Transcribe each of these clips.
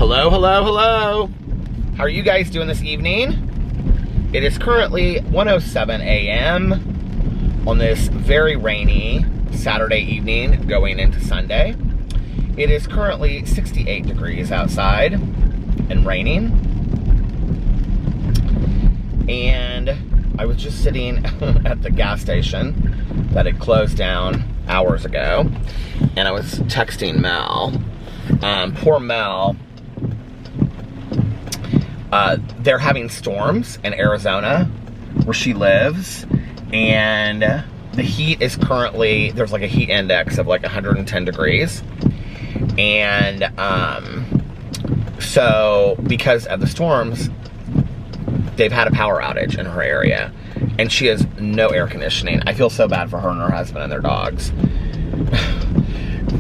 Hello, hello, hello. How are you guys doing this evening? It is currently 1:07 a.m. on this very rainy Saturday evening going into Sunday. It is currently 68 degrees outside and raining. And I was just sitting at the gas station that had closed down hours ago, and I was texting Mel. Poor Mel. They're having storms in Arizona where she lives, and the heat is currently, there's like a heat index of like 110 degrees. And so because of the storms, they've had a power outage in her area, and she has no air conditioning. I feel so bad for her and her husband and their dogs.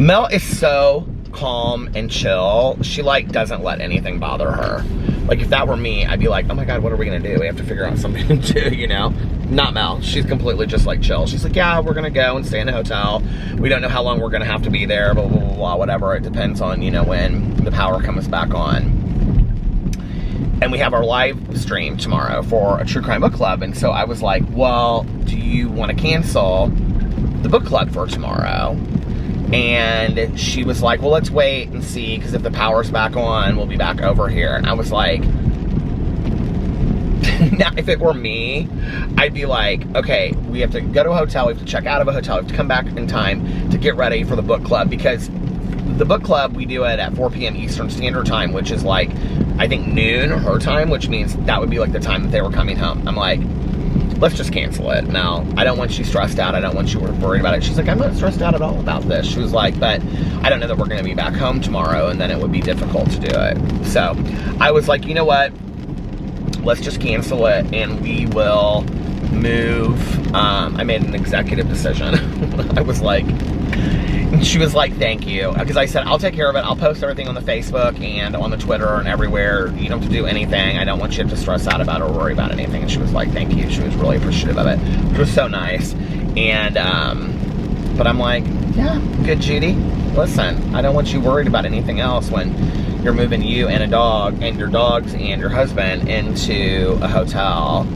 Mel is so calm and chill. She like doesn't let anything bother her. Like if that were me, I'd be like, oh my God, what are we gonna do? We have to figure out something to do, you know? Not Mel. She's completely just like chill. She's like, yeah, we're gonna go and stay in a hotel. We don't know how long we're gonna have to be there, blah, blah, blah, blah, whatever. It depends on, you know, when the power comes back on. And we have our live stream tomorrow for a true crime book club. And so I was like, well, do you want to cancel the book club for tomorrow? And she was like, well, let's wait and see, because if the power's back on, we'll be back over here. And I was like, now if it were me, I'd be like, okay, we have to go to a hotel, we have to check out of a hotel, we have to come back in time to get ready for the book club, because the book club, we do it at 4 p.m. Eastern Standard Time, which is like, I think noon her time, which means that would be like the time that they were coming home. I'm like, let's just cancel it. Now, I don't want you stressed out. I don't want you worried about it. She's like, I'm not stressed out at all about this. She was like, but I don't know that we're going to be back home tomorrow, and then it would be difficult to do it. So I was like, you know what? Let's just cancel it, and we will move. I made an executive decision. I was like, and she was like, thank you. Because I said, I'll take care of it. I'll post everything on the Facebook and on the Twitter and everywhere. You don't have to do anything. I don't want you to stress out about it or worry about anything. And she was like, thank you. She was really appreciative of it. It was so nice. And, but I'm like, yeah, good, Judy. Listen, I don't want you worried about anything else when you're moving you and a dog and your dogs and your husband into a hotel.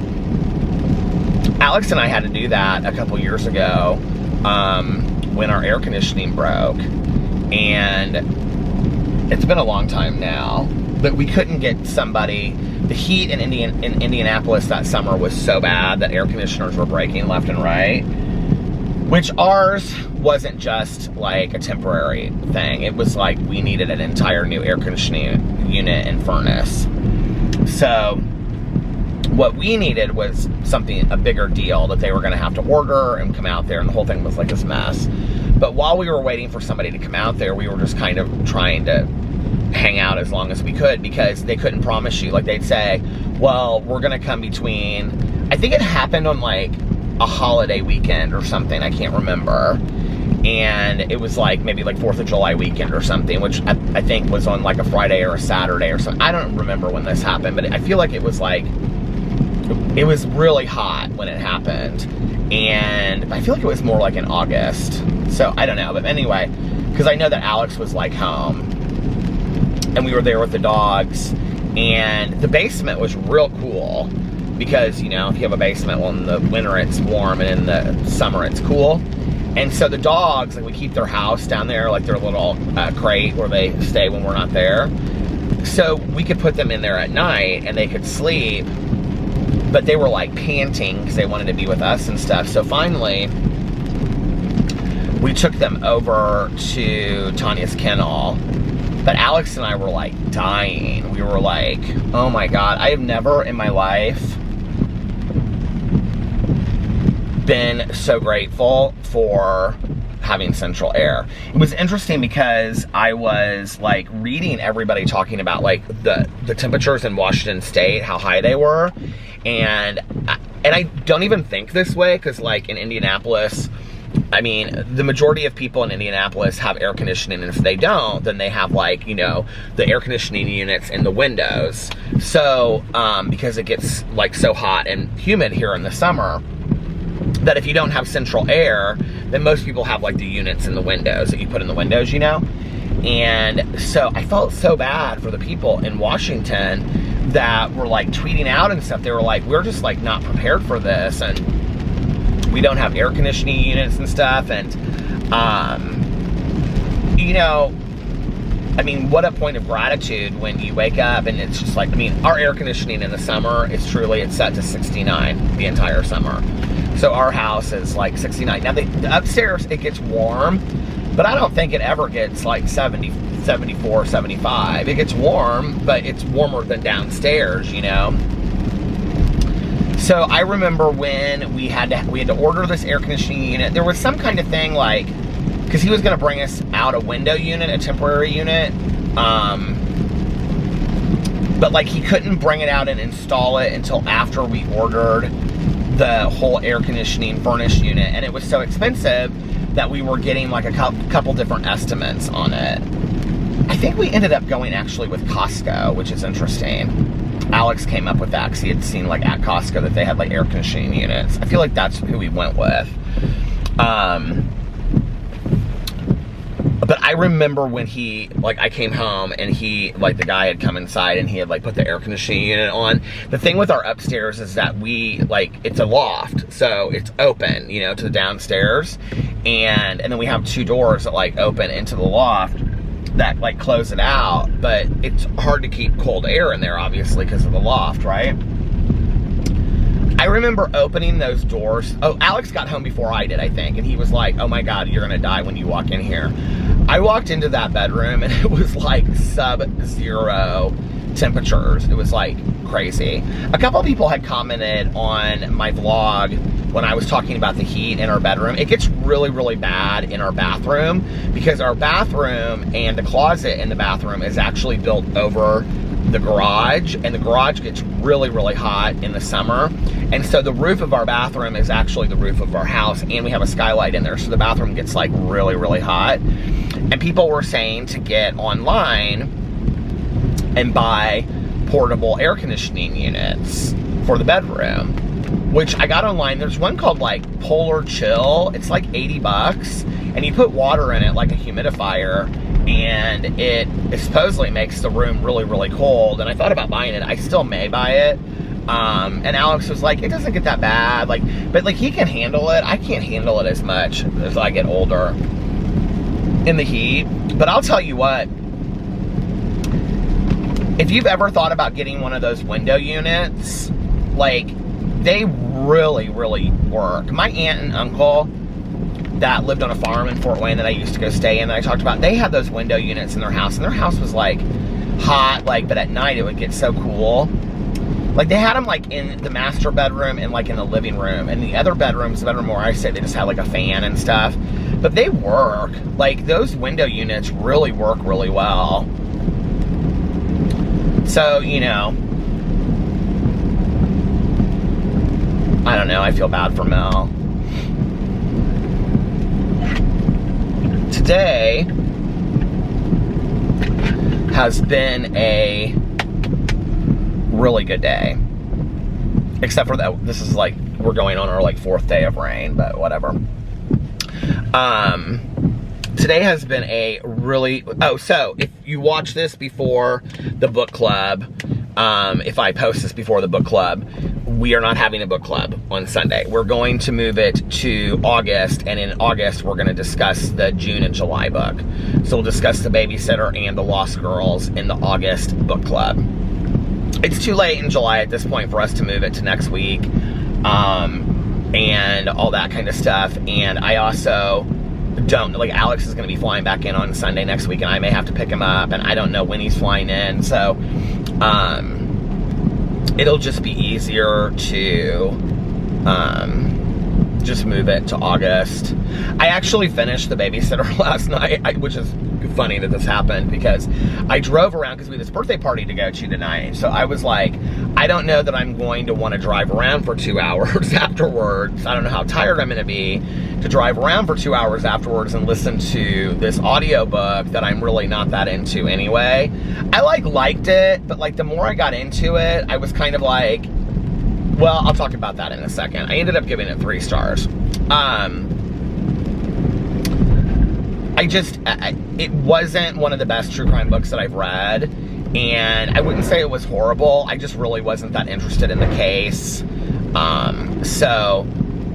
Alex and I had to do that a couple years ago. When our air conditioning broke, and it's been a long time now, but we couldn't get somebody. The heat in Indianapolis that summer was so bad that air conditioners were breaking left and right, which ours wasn't just like a temporary thing. It was like we needed an entire new air conditioning unit and furnace. So what we needed was a bigger deal that they were going to have to order and come out there, and the whole thing was like this mess. But while we were waiting for somebody to come out there, we were just kind of trying to hang out as long as we could, because they couldn't promise you. Like they'd say, well, we're going to come between, I think it happened on like a holiday weekend or something, I can't remember. And it was like maybe like 4th of July weekend or something, which I think was on like a Friday or a Saturday or something. I don't remember when this happened, but I feel like it was like, it was really hot when it happened, and I feel like it was more like in August, so I don't know. But anyway, because I know that Alex was like home, and we were there with the dogs, and the basement was real cool, because, you know, if you have a basement, well, in the winter it's warm, and in the summer it's cool. And so the dogs, like, we keep their house down there, like their little crate where they stay when we're not there, so we could put them in there at night, and they could sleep. But they were like panting because they wanted to be with us and stuff. So finally, we took them over to Tanya's kennel. But Alex and I were like dying. We were like, oh my God, I have never in my life been so grateful for having central air. It was interesting because I was like reading everybody talking about like the temperatures in Washington State, how high they were. And I don't even think this way, because like in Indianapolis, I mean, the majority of people in Indianapolis have air conditioning, and if they don't, then they have like, you know, the air conditioning units in the windows. So, because it gets like so hot and humid here in the summer, that if you don't have central air, then most people have like the units in the windows that you put in the windows, you know? And so I felt so bad for the people in Washington that were like tweeting out and stuff. They were like, we're just like not prepared for this, and we don't have air conditioning units and stuff. And you know, I mean, what a point of gratitude when you wake up and it's just like, I mean, our air conditioning in the summer is truly, it's set to 69 the entire summer. So our house is like 69. Now the upstairs, it gets warm, but I don't think it ever gets like 70, 74, 75. It gets warm, but it's warmer than downstairs, you know? So I remember when we had to order this air conditioning unit. There was some kind of thing like, because he was going to bring us out a window unit, a temporary unit, but like he couldn't bring it out and install it until after we ordered the whole air conditioning furnished unit, and it was so expensive that we were getting like a couple different estimates on it. I think we ended up going actually with Costco, which is interesting. Alex came up with that because he had seen like at Costco that they had like air conditioning units. I feel like that's who we went with. But I remember when I came home and the guy had come inside and he had like put the air conditioning unit on. The thing with our upstairs is that it's a loft, so it's open, you know, to the downstairs. And then we have two doors that like open into the loft that like close it out, but it's hard to keep cold air in there, obviously, because of the loft, right? I remember opening those doors. Oh, Alex got home before I did, I think, and he was like, oh my God, you're gonna die when you walk in here. I walked into that bedroom and it was like sub-zero temperatures. It was like crazy. A couple people had commented on my vlog when I was talking about the heat in our bedroom. It gets really, really bad in our bathroom because our bathroom and the closet in the bathroom is actually built over the garage, and the garage gets really, really hot in the summer. And so the roof of our bathroom is actually the roof of our house, and we have a skylight in there, so the bathroom gets like really, really hot. And people were saying to get online and buy portable air conditioning units for the bedroom, which I got online. There's one called like Polar Chill. It's like 80 bucks, and you put water in it like a humidifier, and it supposedly makes the room really, really cold. And I thought about buying it. I still may buy it. And Alex was like, it doesn't get that bad. But he can handle it. I can't handle it as much as I get older in the heat. But I'll tell you what, if you've ever thought about getting one of those window units, like, they really, really work. My aunt and uncle that lived on a farm in Fort Wayne that I used to go stay in, that I talked about, they had those window units in their house, and their house was like hot, like, but at night it would get so cool. Like, they had them like in the master bedroom and like in the living room, and the other bedrooms, the bedroom where I stayed, they just had like a fan and stuff. But they work. Like, those window units really work really well. So, you know, I don't know, I feel bad for Mel. Today has been a really good day. Except for that, this is like, we're going on our like 4th day of rain, but whatever. Today has been a really, so if you watch this before the book club, if I post this before the book club, we are not having a book club on Sunday. We're going to move it to August, and in August, we're gonna discuss the June and July book. So we'll discuss The Babysitter and The Lost Girls in the August book club. It's too late in July at this point for us to move it to next week, and all that kind of stuff. And I also don't, like, Alex is gonna be flying back in on Sunday next week, and I may have to pick him up, and I don't know when he's flying in, so, it'll just be easier to just move it to August. I actually finished The Babysitter last night, which is funny that this happened, because I drove around because we had this birthday party to go to tonight. So I was like, I don't know that I'm going to want to drive around for 2 hours afterwards. I don't know how tired I'm going to be to drive around for 2 hours afterwards and listen to this audiobook that I'm really not that into anyway. I liked it, but like the more I got into it, I was kind of like, well, I'll talk about that in a second. I ended up giving it 3 stars. it wasn't one of the best true crime books that I've read, and I wouldn't say it was horrible. I just really wasn't that interested in the case. So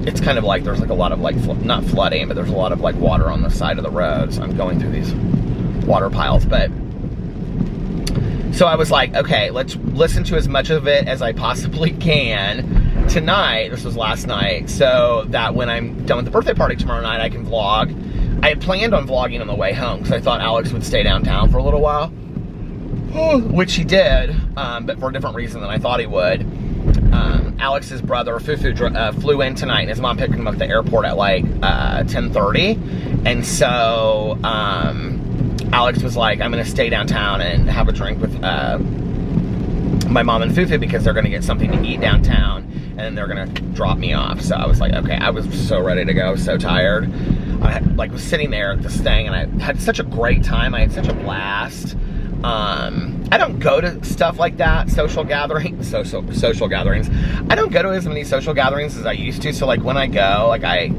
it's kind of like there's like a lot of like, not flooding, but there's a lot of like water on the side of the road. So I'm going through these water piles, but so I was like, okay, let's listen to as much of it as I possibly can tonight. This was last night, so that when I'm done with the birthday party tomorrow night, I can vlog. I had planned on vlogging on the way home because I thought Alex would stay downtown for a little while, which he did, but for a different reason than I thought he would. Alex's brother, Fufu, flew in tonight, and his mom picked him up at the airport at like 10:30, and so Alex was like, I'm gonna stay downtown and have a drink with my mom and Fufu because they're gonna get something to eat downtown, and then they're gonna drop me off. So I was like, okay, I was so ready to go, so tired. I was sitting there at this thing, and I had such a great time. I had such a blast. I don't go to stuff like that, social gatherings. I don't go to as many social gatherings as I used to. So like when I go, like I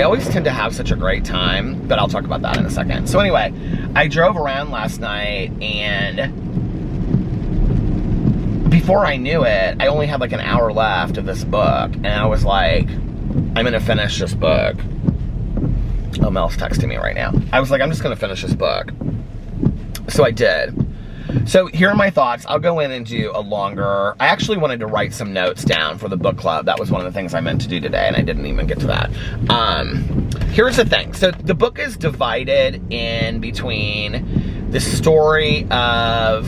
always tend to have such a great time, but I'll talk about that in a second. So anyway, I drove around last night, and before I knew it, I only had like an hour left of this book, and I was like, I'm gonna finish this book. Oh, Mel's texting me right now. I was like, I'm just gonna finish this book. So I did. So here are my thoughts. I'll go in and do a longer, I actually wanted to write some notes down for the book club. That was one of the things I meant to do today, and I didn't even get to that. Here's the thing. So the book is divided in between the story of,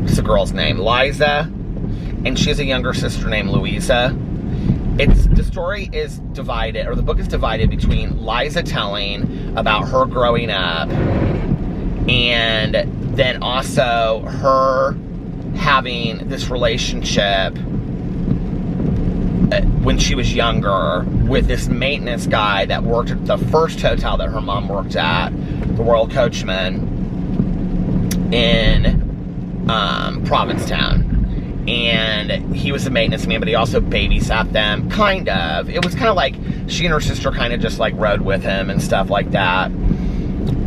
what's the girl's name? Liza, and she has a younger sister named Louisa. The story is divided, or the book is divided between Liza telling about her growing up, and then also her having this relationship when she was younger with this maintenance guy that worked at the first hotel that her mom worked at, the Royal Coachman in Provincetown. And he was a maintenance man, but he also babysat them, kind of. It was kind of like she and her sister kind of just like rode with him and stuff like that.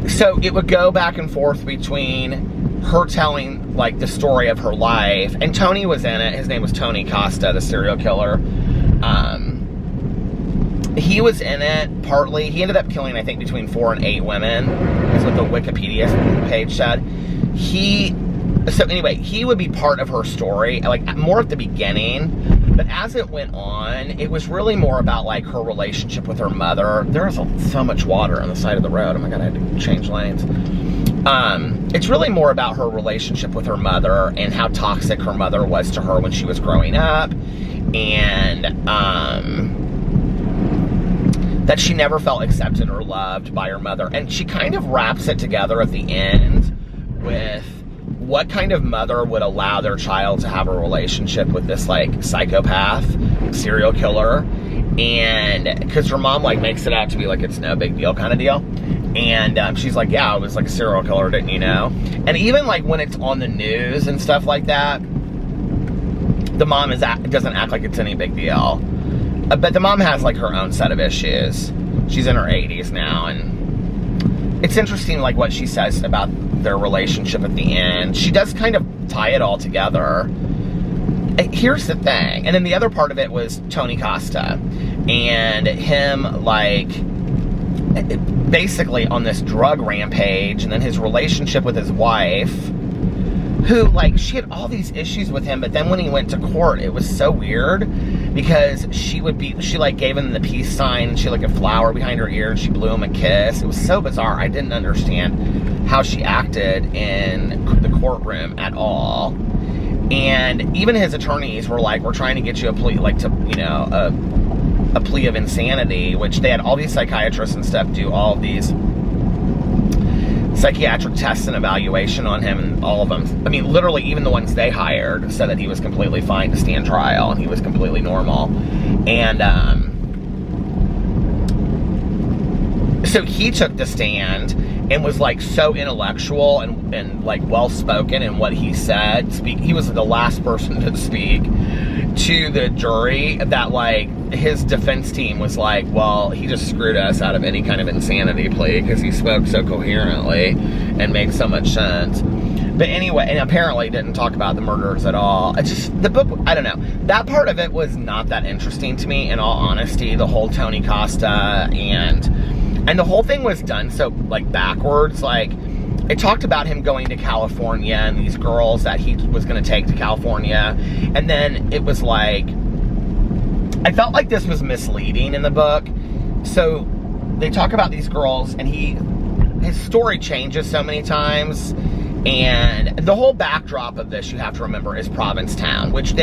So it would go back and forth between her telling like the story of her life, and Tony was in it. His name was Tony Costa, the serial killer. He was in it partly. He ended up killing, I think, between 4 and 8 women, is what the Wikipedia page said. So anyway, he would be part of her story, like more at the beginning. But as it went on, it was really more about like her relationship with her mother. There was so much water on the side of the road. Oh my God, I had to change lanes. It's really more about her relationship with her mother and how toxic her mother was to her when she was growing up. And that she never felt accepted or loved by her mother. And she kind of wraps it together at the end with what kind of mother would allow their child to have a relationship with this like psychopath serial killer. And because her mom like makes it out to be like it's no big deal kind of deal, and she's like, yeah, I was like a serial killer, didn't you know? And even like when it's on the news and stuff like that, the mom doesn't act like it's any big deal. But the mom has like her own set of issues. She's in her 80s now, and it's interesting like what she says about their relationship at the end. She does kind of tie it all together. Here's the thing, and then the other part of it was Tony Costa and him like basically on this drug rampage, and then his relationship with his wife, who like she had all these issues with him, but then when he went to court, it was so weird because she like gave him the peace sign, she had like a flower behind her ear, and she blew him a kiss. It was so bizarre. I didn't understand how she acted in the courtroom at all. And even his attorneys were like, we're trying to get you a plea, like, to, you know, a plea of insanity, which they had all these psychiatrists and stuff do all of these psychiatric tests and evaluation on him, and all of them, I mean, literally even the ones they hired said that he was completely fine to stand trial and he was completely normal. And so he took the stand and was like so intellectual and like well spoken in what he said. He was the last person to speak, to the jury that, like, his defense team was like, well, he just screwed us out of any kind of insanity plea because he spoke so coherently and made so much sense. But anyway, and apparently didn't talk about the murders at all. It's just, the book, I don't know. That part of it was not that interesting to me, in all honesty. The whole Tony Costa and the whole thing was done so, like, backwards. Like, it talked about him going to California and these girls that he was going to take to California. And then it was like, I felt like this was misleading in the book. So they talk about these girls and his story changes so many times. And the whole backdrop of this, you have to remember, is Provincetown, which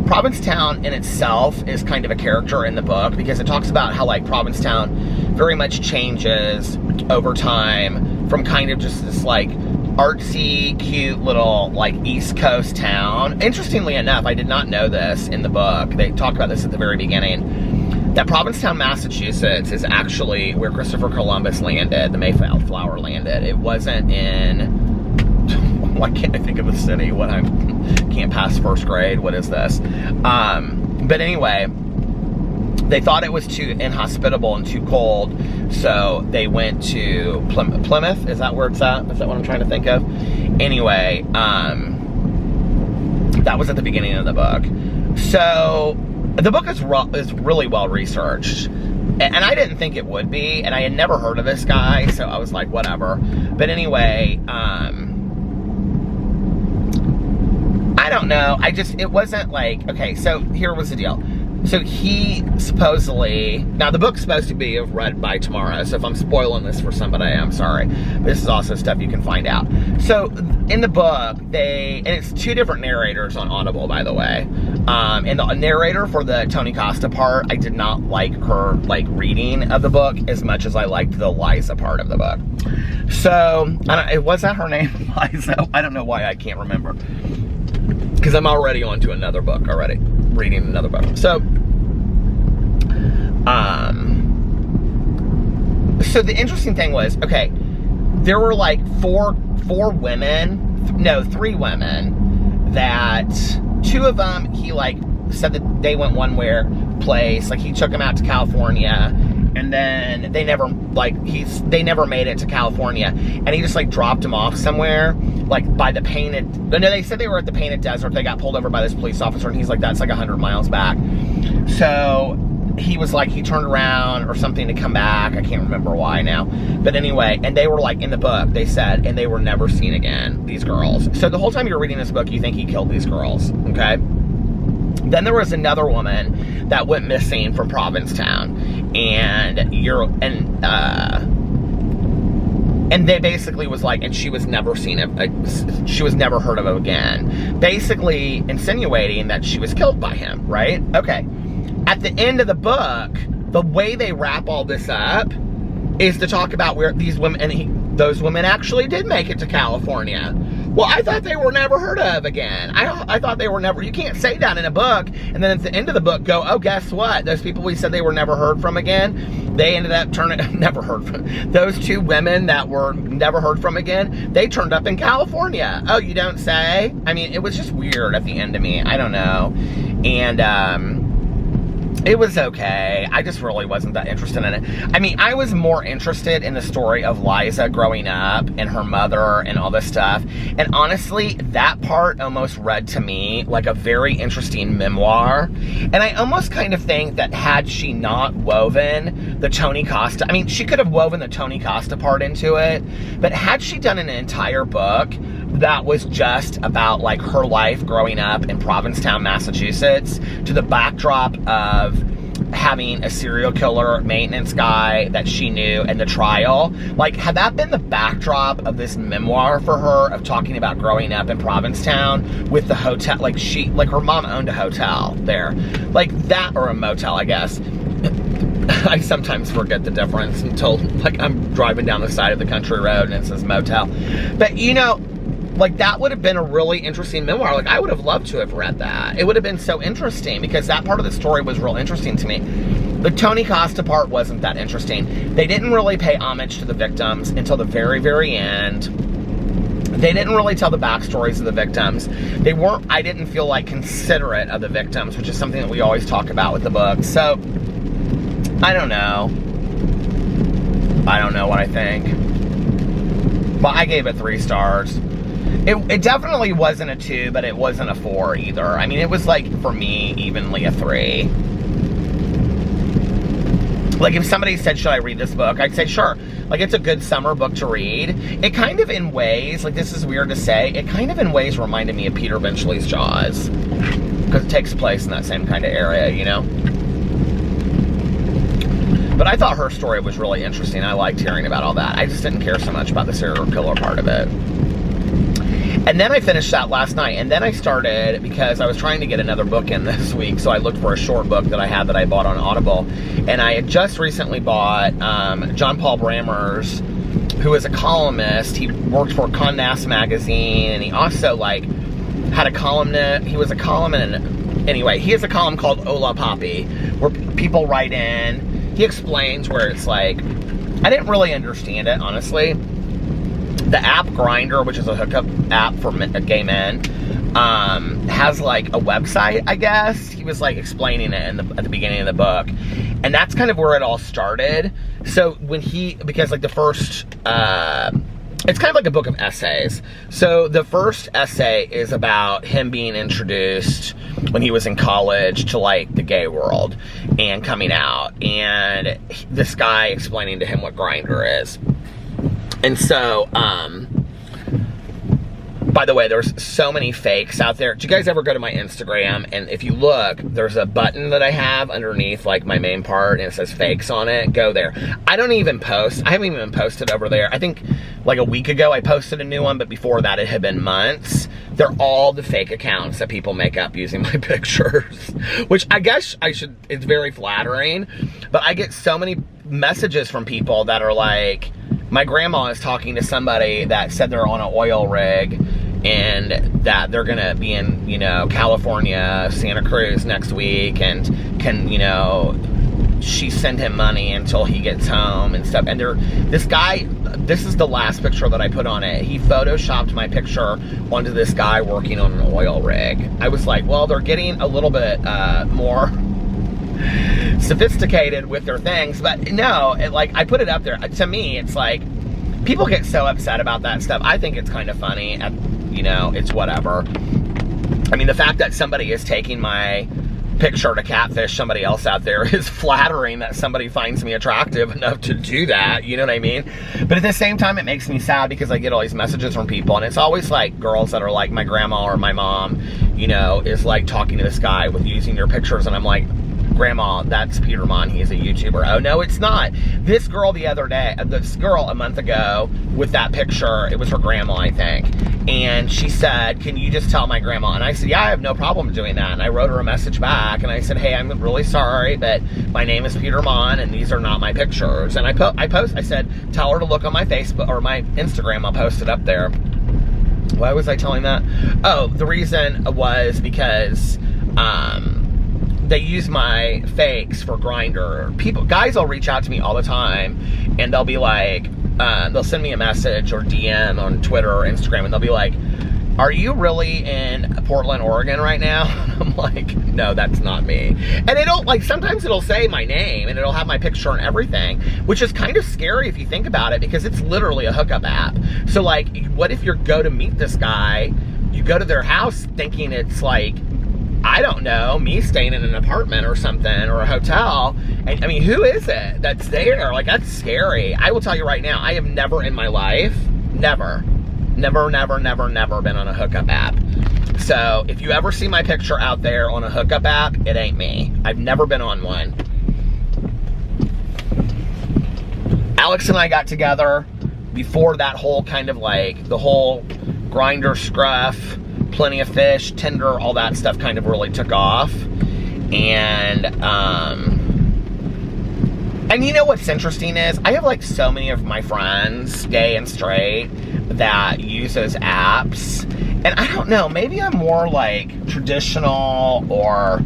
Provincetown in itself is kind of a character in the book, because it talks about how, like, Provincetown very much changes over time from kind of just this, like, artsy, cute little, like, East Coast town. Interestingly enough, I did not know this in the book. They talk about this at the very beginning, that Provincetown, Massachusetts is actually where Christopher Columbus landed, the Mayflower landed. It wasn't in... Why can't I think of a city when I can't pass first grade? What is this? But anyway, they thought it was too inhospitable and too cold, so they went to Plymouth. Is that where it's at? Is that what I'm trying to think of? Anyway, that was at the beginning of the book. So the book is really well researched. And I didn't think it would be, and I had never heard of this guy, so I was like, whatever. But anyway, I don't know. It wasn't like, okay, so here was the deal. So he supposedly, now the book's supposed to be read by tomorrow, so if I'm spoiling this for somebody, I'm sorry. But this is also stuff you can find out. So in the book, and it's two different narrators on Audible, by the way. And the narrator for the Tony Costa part, I did not like her, like, reading of the book as much as I liked the Liza part of the book. So, was that her name, Liza? I don't know why I can't remember. Because I'm already on to another book already. Reading another book. So, so the interesting thing was, okay, there were like three women that, two of them, he, like, said that they went one place, like, he took them out to California, and then they never made it to California, and he just, like, dropped them off somewhere, like, by the painted, no, they said they were at the Painted Desert. They got pulled over by this police officer, and he's like, that's like 100 miles back. So he was like, he turned around or something to come back. I can't remember why now. But anyway, and they were like, in the book, they said, and they were never seen again, these girls. So the whole time you're reading this book, you think he killed these girls, okay? Then there was another woman that went missing from Provincetown, and they basically was like, and she was never she was never heard of again, basically insinuating that she was killed by him, right? Okay. At the end of the book, the way they wrap all this up is to talk about where these women, and those women actually did make it to California. Well, I thought they were never heard of again. I thought they were never, you can't say that in a book, and then at the end of the book go, oh, guess what? Those people we said they were never heard from again, they ended up never heard from. Those two women that were never heard from again, they turned up in California. Oh, you don't say? I mean, it was just weird at the end to me. I don't know. And, it was okay. I just really wasn't that interested in it. I mean, I was more interested in the story of Liza growing up and her mother and all this stuff. And honestly, that part almost read to me like a very interesting memoir. And I almost kind of think that had she not woven the Tony Costa, I mean, she could have woven the Tony Costa part into it, but had she done an entire book that was just about, like, her life growing up in Provincetown, Massachusetts, to the backdrop of having a serial killer maintenance guy that she knew and the trial, like, had that been the backdrop of this memoir for her, of talking about growing up in Provincetown with the hotel, like, her mom owned a hotel there, like that, or a motel, I guess. I sometimes forget the difference until, like, I'm driving down the side of the country road and it says motel. But, you know, like, that would have been a really interesting memoir. Like, I would have loved to have read that. It would have been so interesting, because that part of the story was real interesting to me. The Tony Costa part wasn't that interesting. They didn't really pay homage to the victims until the very, very end. They didn't really tell the backstories of the victims. They weren't, I didn't feel like, considerate of the victims, which is something that we always talk about with the book. So, I don't know. I don't know what I think. But I gave it 3 stars. It definitely wasn't a 2, but it wasn't a 4 either. I mean, it was like, for me, evenly a 3. Like, if somebody said, should I read this book? I'd say, sure. Like, it's a good summer book to read. It kind of, in ways, like, this is weird to say, it kind of, in ways, reminded me of Peter Benchley's Jaws. Because it takes place in that same kind of area, you know? But I thought her story was really interesting. I liked hearing about all that. I just didn't care so much about the serial killer part of it. And then I finished that last night, and then I started, because I was trying to get another book in this week, so I looked for a short book that I had that I bought on Audible, and I had just recently bought John Paul Brammer's, who is a columnist. He worked for Condé Nast magazine, and he also, like, had a column, he was a columnist, anyway, he has a column called Hola Papi, where people write in, he explains where it's like, I didn't really understand it, honestly. The app Grindr, which is a hookup app for gay men, has like a website, I guess. He was like explaining it at the beginning of the book. And that's kind of where it all started. So when because like the first, it's kind of like a book of essays. So the first essay is about him being introduced when he was in college to like the gay world and coming out. And this guy explaining to him what Grindr is. And so, by the way, there's so many fakes out there. Do you guys ever go to my Instagram? And if you look, there's a button that I have underneath, like, my main part, and it says fakes on it. Go there. I don't even post. I haven't even posted over there. I think, like, a week ago, I posted a new one, but before that, it had been months. They're all the fake accounts that people make up using my pictures, which I guess I should, it's very flattering, but I get so many messages from people that are like, my grandma is talking to somebody that said they're on an oil rig and that they're gonna be in, you know, California, Santa Cruz next week, and can, you know, she send him money until he gets home and stuff. And this guy, this is the last picture that I put on it. He photoshopped my picture onto this guy working on an oil rig. I was like, well, they're getting a little bit more sophisticated with their things, but no, like, I put it up there. To me, it's like, people get so upset about that stuff. I think it's kind of funny, and, you know, it's whatever. I mean, the fact that somebody is taking my picture to catfish somebody else out there is flattering, that somebody finds me attractive enough to do that, you know what I mean? But at the same time, it makes me sad because I get all these messages from people, and it's always like girls that are like my grandma or my mom, you know, is like talking to this guy with using your pictures, and I'm like, Grandma, that's Peter Monn, he's a YouTuber. Oh, no, it's not. This girl the other day, this girl a month ago with that picture, it was her grandma, I think, and she said, can you just tell my grandma? And I said, yeah, I have no problem doing that. And I wrote her a message back, and I said, hey, I'm really sorry, but my name is Peter Monn, and these are not my pictures. And I said, tell her to look on my Facebook, or my Instagram, I'll post it up there. Why was I telling that? Oh, the reason was because, they use my fakes for Grindr. Guys will reach out to me all the time, and they'll be like, they'll send me a message or DM on Twitter or Instagram, and they'll be like, are you really in Portland, Oregon right now? And I'm like, no, that's not me. And it'll, like, sometimes it'll say my name, and it'll have my picture and everything, which is kind of scary if you think about it, because it's literally a hookup app. So, like, what if you go to meet this guy, you go to their house thinking it's like, I don't know, me staying in an apartment or something, or a hotel, and I mean, who is it that's there? Like, that's scary. I will tell you right now, I have never in my life, never been on a hookup app. So, if you ever see my picture out there on a hookup app, it ain't me. I've never been on one. Alex and I got together before that whole kind of like, the whole Grindr scruff, Plenty of Fish, Tinder, all that stuff kind of really took off. And you know what's interesting is, I have like so many of my friends, gay and straight, that use those apps. And I don't know, maybe I'm more like traditional, or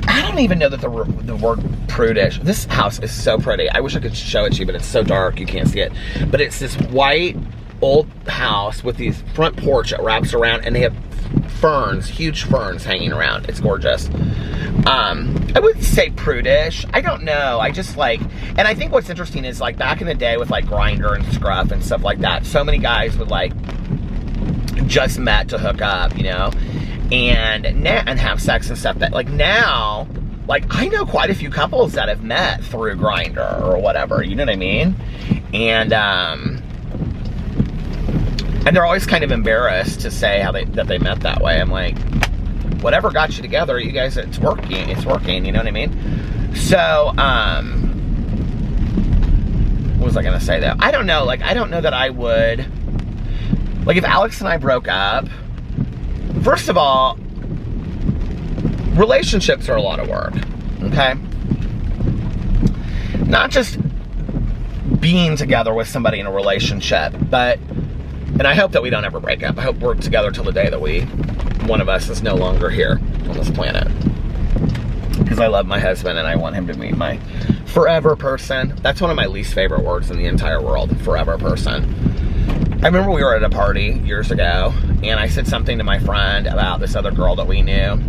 I don't even know that the word prudish. This house is so pretty. I wish I could show it to you, but it's so dark you can't see it. But it's this white old house with these front porch that wraps around, and they have ferns, huge ferns hanging around. It's gorgeous. I wouldn't say prudish. I don't know. I just like, and I think what's interesting is like back in the day with like Grindr and Scruff and stuff like that, so many guys would like just met to hook up, you know, and have sex and stuff. That like now, like I know quite a few couples that have met through Grindr or whatever, you know what I mean? And they're always kind of embarrassed to say that they met that way. I'm like, whatever got you together, you guys, it's working, you know what I mean? So, what was I gonna say though? I don't know, like, I don't know that I would, like, if Alex and I broke up, first of all, relationships are a lot of work, okay? Not just being together with somebody in a relationship, but, and I hope that we don't ever break up. I hope we're together till the day that one of us is no longer here on this planet. Because I love my husband and I want him to be my forever person. That's one of my least favorite words in the entire world, forever person. I remember we were at a party years ago and I said something to my friend about this other girl that we knew,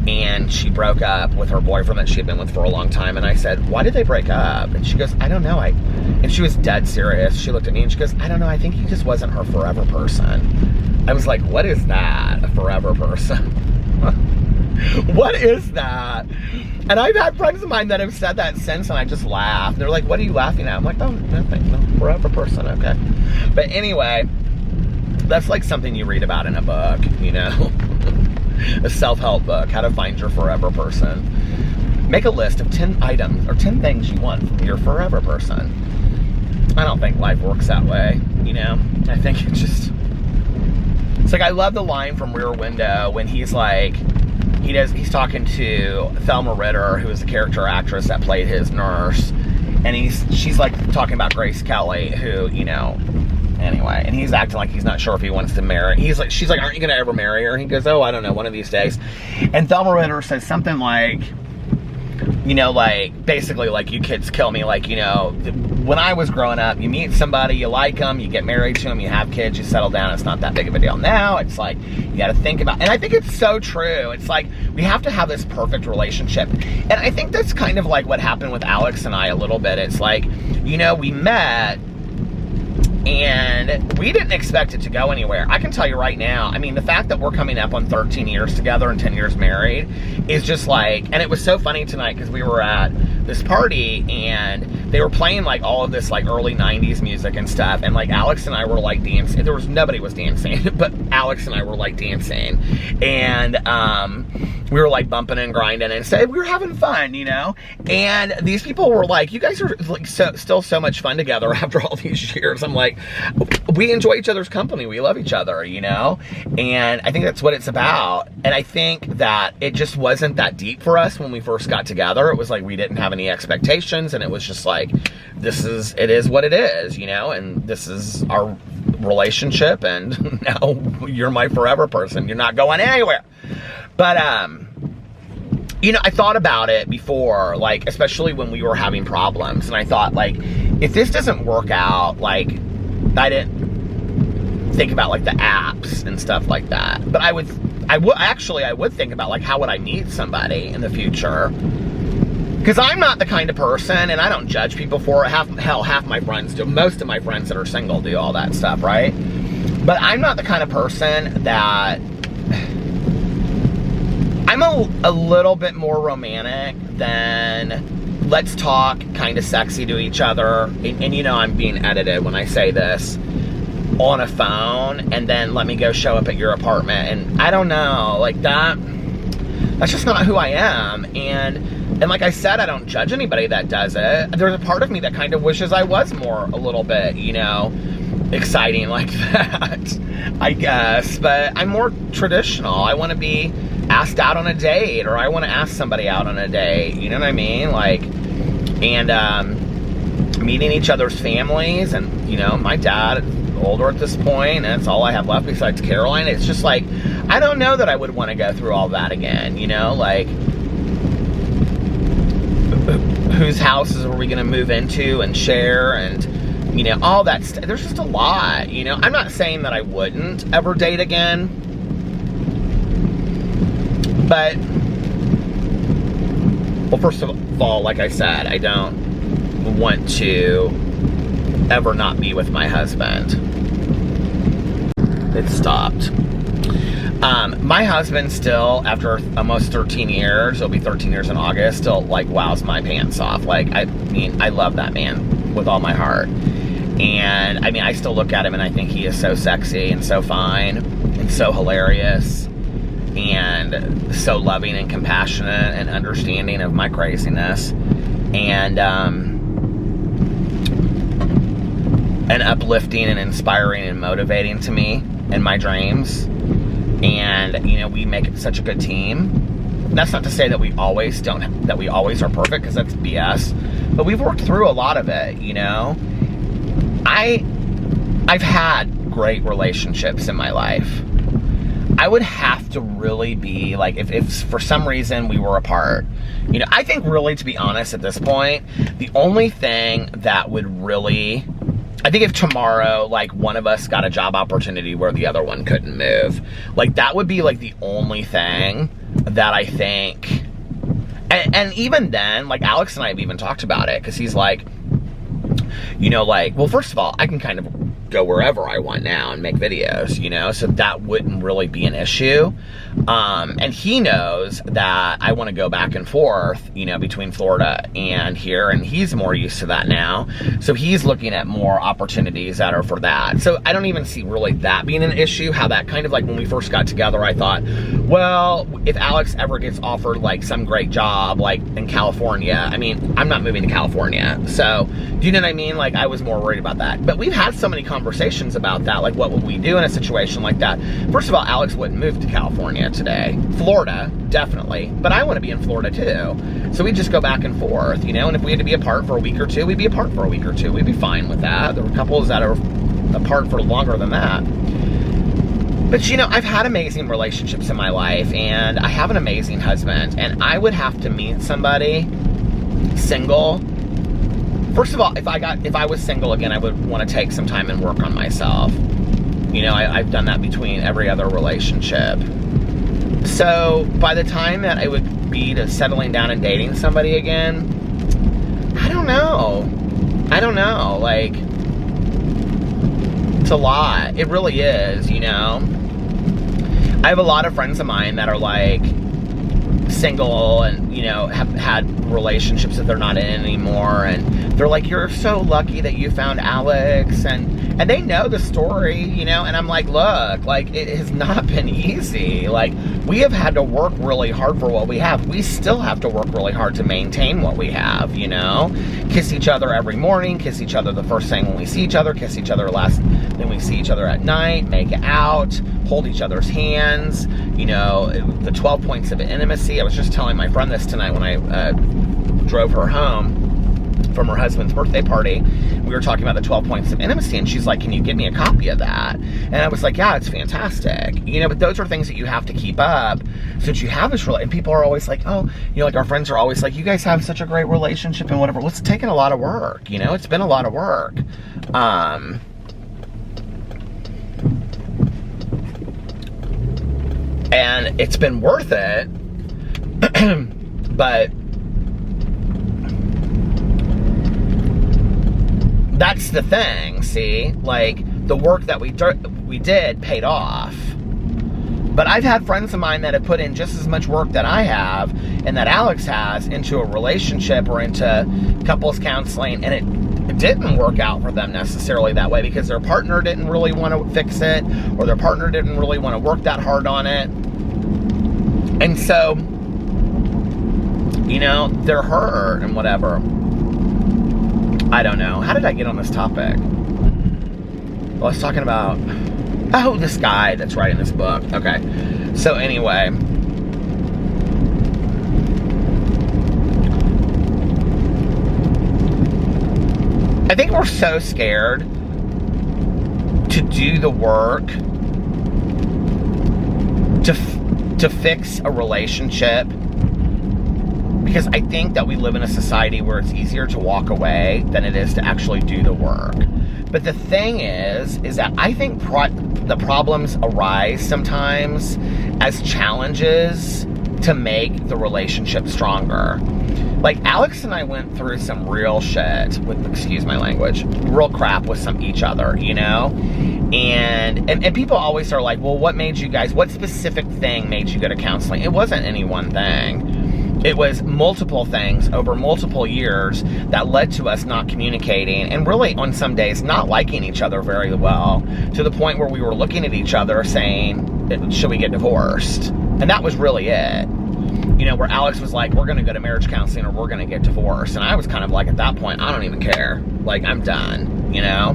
and she broke up with her boyfriend that she had been with for a long time, and I said, why did they break up? And she goes, I don't know. And she was dead serious. She looked at me and she goes, I don't know, I think he just wasn't her forever person. I was like, what is that, a forever person? What is that? And I've had friends of mine that have said that since, and I just laugh. They're like, what are you laughing at? I'm like, oh, nothing, no, forever person, okay. But anyway, that's like something you read about in a book, you know? A self-help book, how to find your forever person. Make a list of 10 items or 10 things you want from your forever person. I don't think life works that way, you know? I think it's like, I love the line from Rear Window when he's like, he's talking to Thelma Ritter, who is the character actress that played his nurse, and she's like talking about Grace Kelly, who, you know, anyway, and he's acting like he's not sure if he wants to marry. She's like, aren't you gonna ever marry her? And he goes, oh, I don't know, one of these days. And Thelma Ritter says something like, you know, like, basically, like, you kids kill me. Like, you know, when I was growing up, you meet somebody, you like them, you get married to them, you have kids, you settle down, it's not that big of a deal. Now, it's like, you gotta think about, and I think it's so true. It's like, we have to have this perfect relationship. And I think that's kind of like what happened with Alex and I a little bit. It's like, you know, we met, and we didn't expect it to go anywhere. I can tell you right now, I mean, the fact that we're coming up on 13 years together and 10 years married is just like, and it was so funny tonight because we were at this party and they were playing like all of this like early 90s music and stuff, and like Alex and I were like dancing. Nobody was dancing, but Alex and I were like dancing, and we were like bumping and grinding and said we were having fun, you know? And these people were like, you guys are like still so much fun together after all these years. I'm like, we enjoy each other's company. We love each other, you know? And I think that's what it's about. And I think that it just wasn't that deep for us when we first got together. It was like we didn't have any expectations, and it was just like, it is what it is, you know? And this is our relationship, and now you're my forever person. You're not going anywhere. But, you know, I thought about it before, like, especially when we were having problems, and I thought, like, if this doesn't work out, like, I didn't think about, like, the apps and stuff like that. But I would think about, like, how would I meet somebody in the future? Because I'm not the kind of person, and I don't judge people for it. Half my friends do. Most of my friends that are single do all that stuff, right? But I'm not the kind of person that... I'm a little bit more romantic than let's talk kind of sexy to each other. And you know I'm being edited when I say this, on a phone, and then let me go show up at your apartment. And I don't know, like that's just not who I am. And like I said, I don't judge anybody that does it. There's a part of me that kind of wishes I was more a little bit, you know, exciting like that, I guess. But I'm more traditional. I want to be asked out on a date, or I want to ask somebody out on a date, you know what I mean? Like, and meeting each other's families, and, you know, my dad is older at this point, and that's all I have left besides Caroline. It's just like, I don't know that I would want to go through all that again, you know? Like, whose houses are we going to move into and share, and you know, all that stuff. There's just a lot, you know. I'm not saying that I wouldn't ever date again, but, well, first of all, like I said, I don't want to ever not be with my husband. It stopped. My husband still, after almost 13 years, it'll be 13 years in August, still, like, wows my pants off. Like, I mean, I love that man with all my heart. And, I mean, I still look at him and I think he is so sexy and so fine and so hilarious and so loving and compassionate and understanding of my craziness. And uplifting and inspiring and motivating to me in my dreams. And, you know, we make such a good team. That's not to say that we always are perfect, because that's BS. But we've worked through a lot of it, you know. I've had great relationships in my life. I would have to really be, like, if for some reason we were apart, you know, I think really, to be honest, at this point, the only thing that would really, I think if tomorrow, like, one of us got a job opportunity where the other one couldn't move, like, that would be, like, the only thing that I think, and even then, like, Alex and I have even talked about it, because he's like, you know, like, well, first of all, I can kind of go wherever I want now and make videos, you know, so that wouldn't really be an issue. And he knows that I want to go back and forth, you know, between Florida and here, and he's more used to that now. So he's looking at more opportunities that are for that. So I don't even see really that being an issue. How that kind of, like, when we first got together, I thought, well, if Alex ever gets offered, like, some great job, like, in California, I mean, I'm not moving to California. So, do you know what I mean? Like, I was more worried about that. But we've had so many conversations about that. Like, what would we do in a situation like that? First of all, Alex wouldn't move to California today. Florida, definitely. But I want to be in Florida too. So we just go back and forth, you know, and if we had to be apart for a week or two, we'd be apart for a week or two. We'd be fine with that. There were couples that are apart for longer than that. But, you know, I've had amazing relationships in my life, and I have an amazing husband, and I would have to meet somebody single. First of all, if I was single again, I would want to take some time and work on myself. You know, I've done that between every other relationship. So by the time that I would be to settling down and dating somebody again, I don't know. Like, it's a lot. It really is, you know. I have a lot of friends of mine that are, like, single and, you know, have had relationships that they're not in anymore, and they're like, you're so lucky that you found Alex, and they know the story, you know, and I'm like, look, like, it has not been easy. Like, we have had to work really hard for what we have. We still have to work really hard to maintain what we have, you know. Kiss each other every morning, kiss each other the first thing when we see each other, kiss each other then we see each other at night, make out, hold each other's hands, you know, the 12 points of intimacy. I was just telling my friend this tonight when I drove her home from her husband's birthday party. We were talking about the 12 points of intimacy, and she's like, can you give me a copy of that? And I was like, yeah, it's fantastic. You know, but those are things that you have to keep up since you have this and people are always like, oh, you know, like, our friends are always like, you guys have such a great relationship and whatever. Well, it's taken a lot of work, you know, it's been a lot of work. And it's been worth it, but that's the thing, see? Like, the work that we did paid off. But I've had friends of mine that have put in just as much work that I have and that Alex has into a relationship or into couples counseling, and it didn't work out for them necessarily that way because their partner didn't really want to fix it, or their partner didn't really want to work that hard on it. And so, you know, they're hurt and whatever. I don't know. How did I get on this topic? Well, I was talking about, oh, this guy that's writing this book. Okay. So anyway, I think we're so scared to do the work to fix a relationship, because I think that we live in a society where it's easier to walk away than it is to actually do the work. But the thing is that I think the problems arise sometimes as challenges to make the relationship stronger. Like, Alex and I went through some real shit with, excuse my language, real crap with each other, you know? And people always are like, well, what specific thing made you go to counseling? It wasn't any one thing. It was multiple things over multiple years that led to us not communicating and really on some days not liking each other very well, to the point where we were looking at each other saying, should we get divorced? And that was really it. You know, where Alex was like, we're going to go to marriage counseling or we're going to get divorced. And I was kind of like, at that point, I don't even care. Like, I'm done, you know?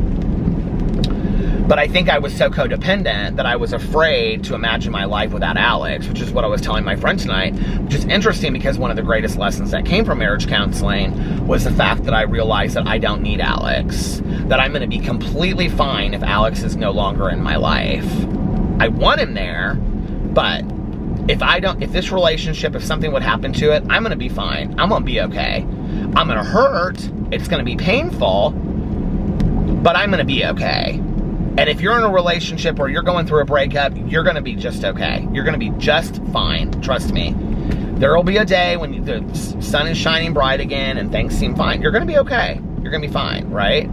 But I think I was so codependent that I was afraid to imagine my life without Alex, which is what I was telling my friend tonight, which is interesting because one of the greatest lessons that came from marriage counseling was the fact that I realized that I don't need Alex, that I'm going to be completely fine if Alex is no longer in my life. I want him there, but if this relationship, if something would happen to it, I'm going to be fine. I'm going to be okay. I'm going to hurt. It's going to be painful, but I'm going to be okay. And if you're in a relationship or you're going through a breakup, you're going to be just okay. You're going to be just fine. Trust me. There will be a day when the sun is shining bright again and things seem fine. You're going to be okay. You're going to be fine, right?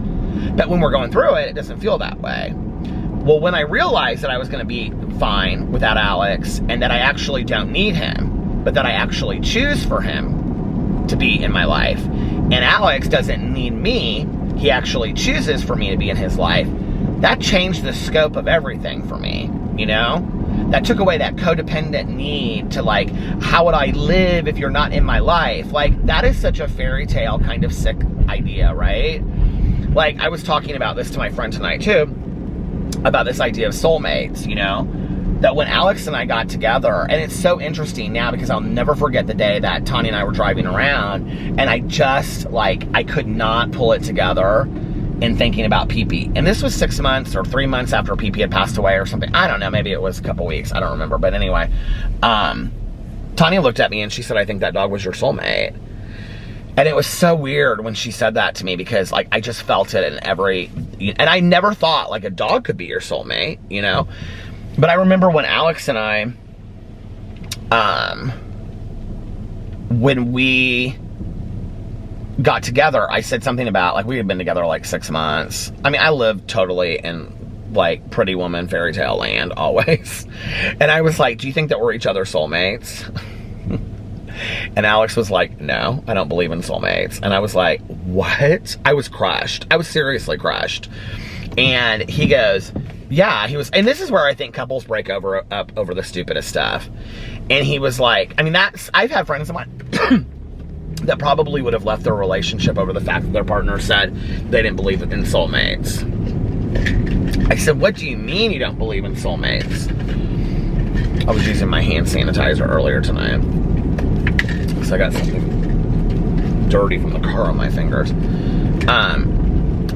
But when we're going through it, it doesn't feel that way. Well, when I realized that I was going to be fine without Alex and that I actually don't need him, but that I actually choose for him to be in my life, and Alex doesn't need me, he actually chooses for me to be in his life, that changed the scope of everything for me, you know? That took away that codependent need to, like, how would I live if you're not in my life? Like, that is such a fairy tale kind of sick idea, right? Like, I was talking about this to my friend tonight, too, about this idea of soulmates, you know? That when Alex and I got together, and it's so interesting now because I'll never forget the day that Tanya and I were driving around, and I just, like, I could not pull it together in thinking about Pee-Pee. And this was 6 months or 3 months after Pee-Pee had passed away or something. I don't know, maybe it was a couple weeks, I don't remember. But anyway, Tanya looked at me and she said, I think that dog was your soulmate. And it was so weird when she said that to me because, like, I just felt it in and I never thought, like, a dog could be your soulmate, you know? But I remember when Alex and I, when we got together, I said something about, like, we had been together like 6 months. I mean, I lived totally in, like, Pretty Woman fairy tale land always. And I was like, do you think that we're each other's soulmates? And Alex was like, no, I don't believe in soulmates. And I was like, what? I was crushed. I was seriously crushed. And he goes, yeah, and this is where I think couples break up over the stupidest stuff. And he was like, I mean, I've had friends of mine that probably would have left their relationship over the fact that their partner said they didn't believe in soulmates. I said, what do you mean you don't believe in soulmates? I was using my hand sanitizer earlier tonight, so I got something dirty from the car on my fingers.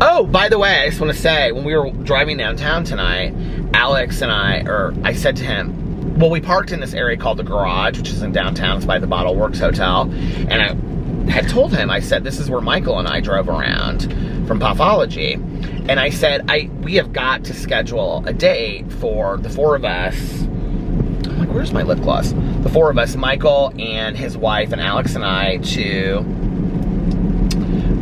Oh, by the way, I just want to say, when we were driving downtown tonight, Alex and I said to him, well, we parked in this area called the Garage, which is in downtown. It's by the Bottle Works Hotel. And I had told him, I said, this is where Michael and I drove around from Pathology. And I said, we have got to schedule a date for the four of us. I'm like, where's my lip gloss? The four of us, Michael and his wife and Alex and I, to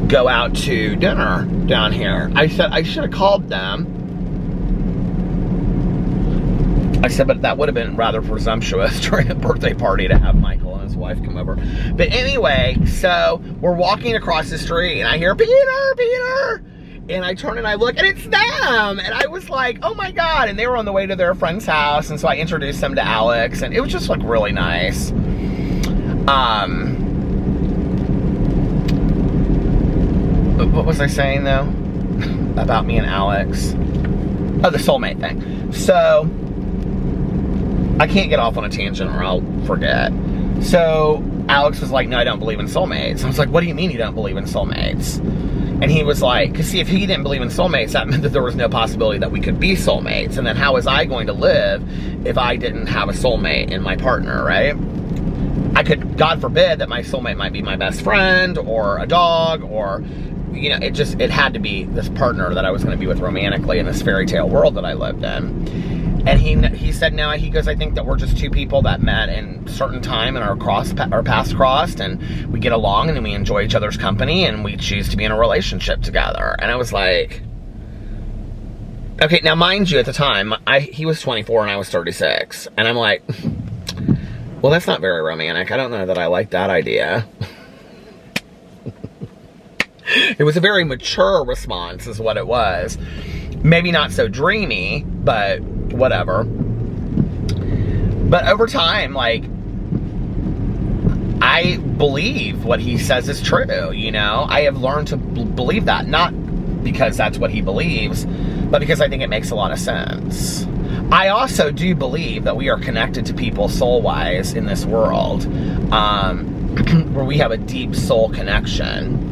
go out to dinner down here. I said, I should have called them. I said, but that would have been rather presumptuous during a birthday party to have Michael and his wife come over. But anyway, so we're walking across the street and I hear, Peter! And I turn and I look and it's them! And I was like, oh my God. And they were on the way to their friend's house. And so I introduced them to Alex and it was just, like, really nice. What was I saying, though? About me and Alex? Oh, the soulmate thing. So, I can't get off on a tangent or I'll forget. So, Alex was like, no, I don't believe in soulmates. I was like, what do you mean you don't believe in soulmates? And he was like, because see, if he didn't believe in soulmates, that meant that there was no possibility that we could be soulmates. And then how was I going to live if I didn't have a soulmate in my partner, right? I could, God forbid, that my soulmate might be my best friend or a dog or you know, it had to be this partner that I was going to be with romantically in this fairy tale world that I lived in. And he said, no, he goes, I think that we're just two people that met in a certain time and our paths crossed, and we get along and we enjoy each other's company and we choose to be in a relationship together. And I was like, okay, now mind you, at the time, he was 24 and I was 36. And I'm like, well, that's not very romantic. I don't know that I like that idea. It was a very mature response is what it was. Maybe not so dreamy, but whatever. But over time, like, I believe what he says is true, you know? I have learned to believe that, not because that's what he believes, but because I think it makes a lot of sense. I also do believe that we are connected to people soul-wise in this world, where we have a deep soul connection.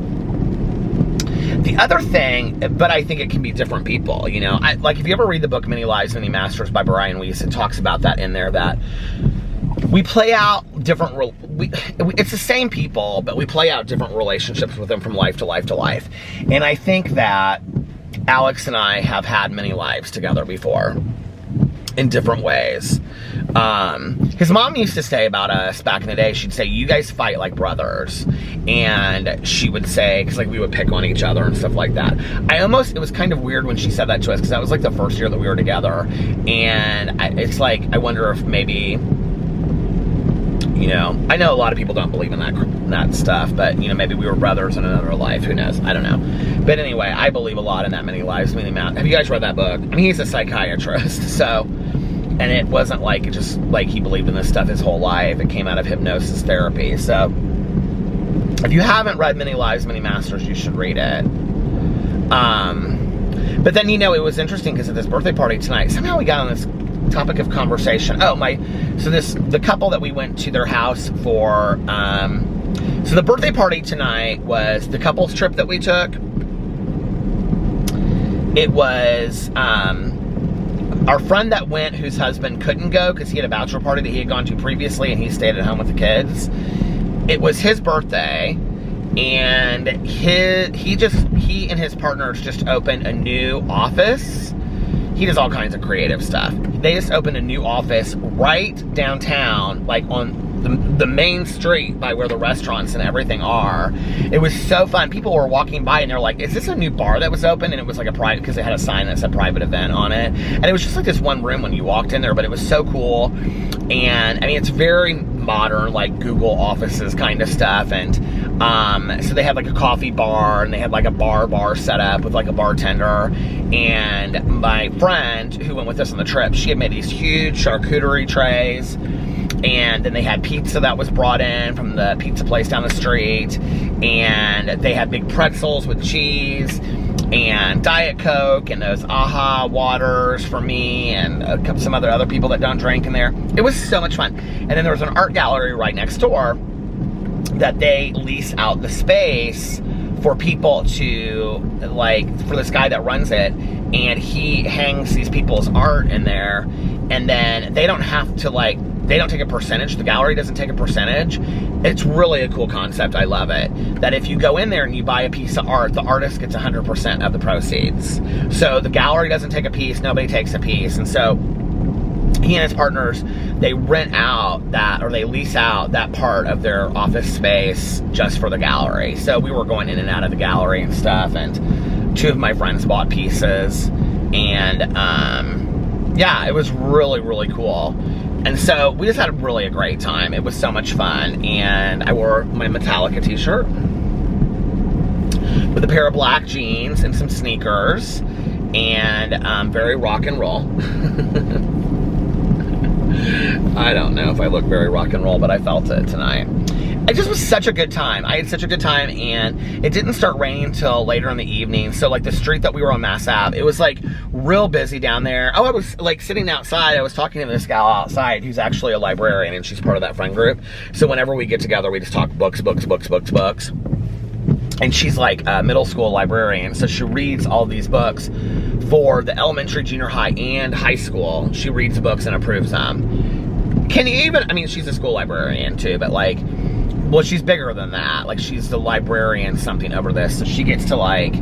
The other thing, but I think it can be different people, you know? Like, if you ever read the book Many Lives, Many Masters by Brian Weiss, it talks about that in there, that we play out different, it's the same people, but we play out different relationships with them from life to life to life. And I think that Alex and I have had many lives together before in different ways. His mom used to say about us back in the day, she'd say, you guys fight like brothers. And she would say, because like we would pick on each other and stuff like that. It was kind of weird when she said that to us, because that was like the first year that we were together. And it's like, I wonder if maybe, you know, I know a lot of people don't believe in that stuff, but, you know, maybe we were brothers in another life. Who knows? I don't know. But anyway, I believe a lot in that Many Lives, Many Masters. Have you guys read that book? I mean, he's a psychiatrist, so, and it wasn't like, just like he believed in this stuff his whole life. It came out of hypnosis therapy. So, if you haven't read Many Lives, Many Masters, you should read it. But then, you know, it was interesting because at this birthday party tonight, somehow we got on this topic of conversation. Oh, the couple that we went to their house for, so the birthday party tonight was the couple's trip that we took. It was, our friend that went, whose husband couldn't go because he had a bachelor party that he had gone to previously and he stayed at home with the kids. It was his birthday, and he and his partners just opened a new office. He does all kinds of creative stuff. They just opened a new office right downtown, like on the main street by where the restaurants and everything are. It was so fun. People were walking by and they're like, is this a new bar that was open? And it was like a private, because it had a sign that said private event on it. And it was just like this one room when you walked in there, but it was so cool. And I mean, it's very modern, like Google offices kind of stuff. And so they had like a coffee bar, and they had like a bar set up with like a bartender. And my friend who went with us on the trip, she had made these huge charcuterie trays. And then they had pizza that was brought in from the pizza place down the street. And they had big pretzels with cheese and Diet Coke and those AHA waters for me and some other people that don't drink in there. It was so much fun. And then there was an art gallery right next door that they lease out the space for people to, like, for this guy that runs it. And he hangs these people's art in there. And then they don't have to, like, they don't take a percentage. The gallery doesn't take a percentage. It's really a cool concept. I love it. That if you go in there and you buy a piece of art, the artist gets 100% of the proceeds. So the gallery doesn't take a piece. Nobody takes a piece. And so he and his partners, they rent out that, or they lease out that part of their office space just for the gallery. So we were going in and out of the gallery and stuff. And two of my friends bought pieces. And yeah, it was really, really cool. And so we just had really a great time. It was so much fun. And I wore my Metallica t-shirt with a pair of black jeans and some sneakers, and very rock and roll. I don't know if I look very rock and roll, but I felt it tonight. It just was such a good time. I had such a good time, and it didn't start raining until later in the evening. So, like, the street that we were on, Mass Ave, it was, like, real busy down there. Oh, I was, like, sitting outside. I was talking to this gal outside who's actually a librarian, and she's part of that friend group. So whenever we get together, we just talk books. And she's, like, a middle school librarian, so she reads all these books for the elementary, junior high, and high school. She reads books and approves them. Can you even, I mean, she's a school librarian, too, but, like, well, she's bigger than that. Like, she's the librarian something over this, so she gets to, like,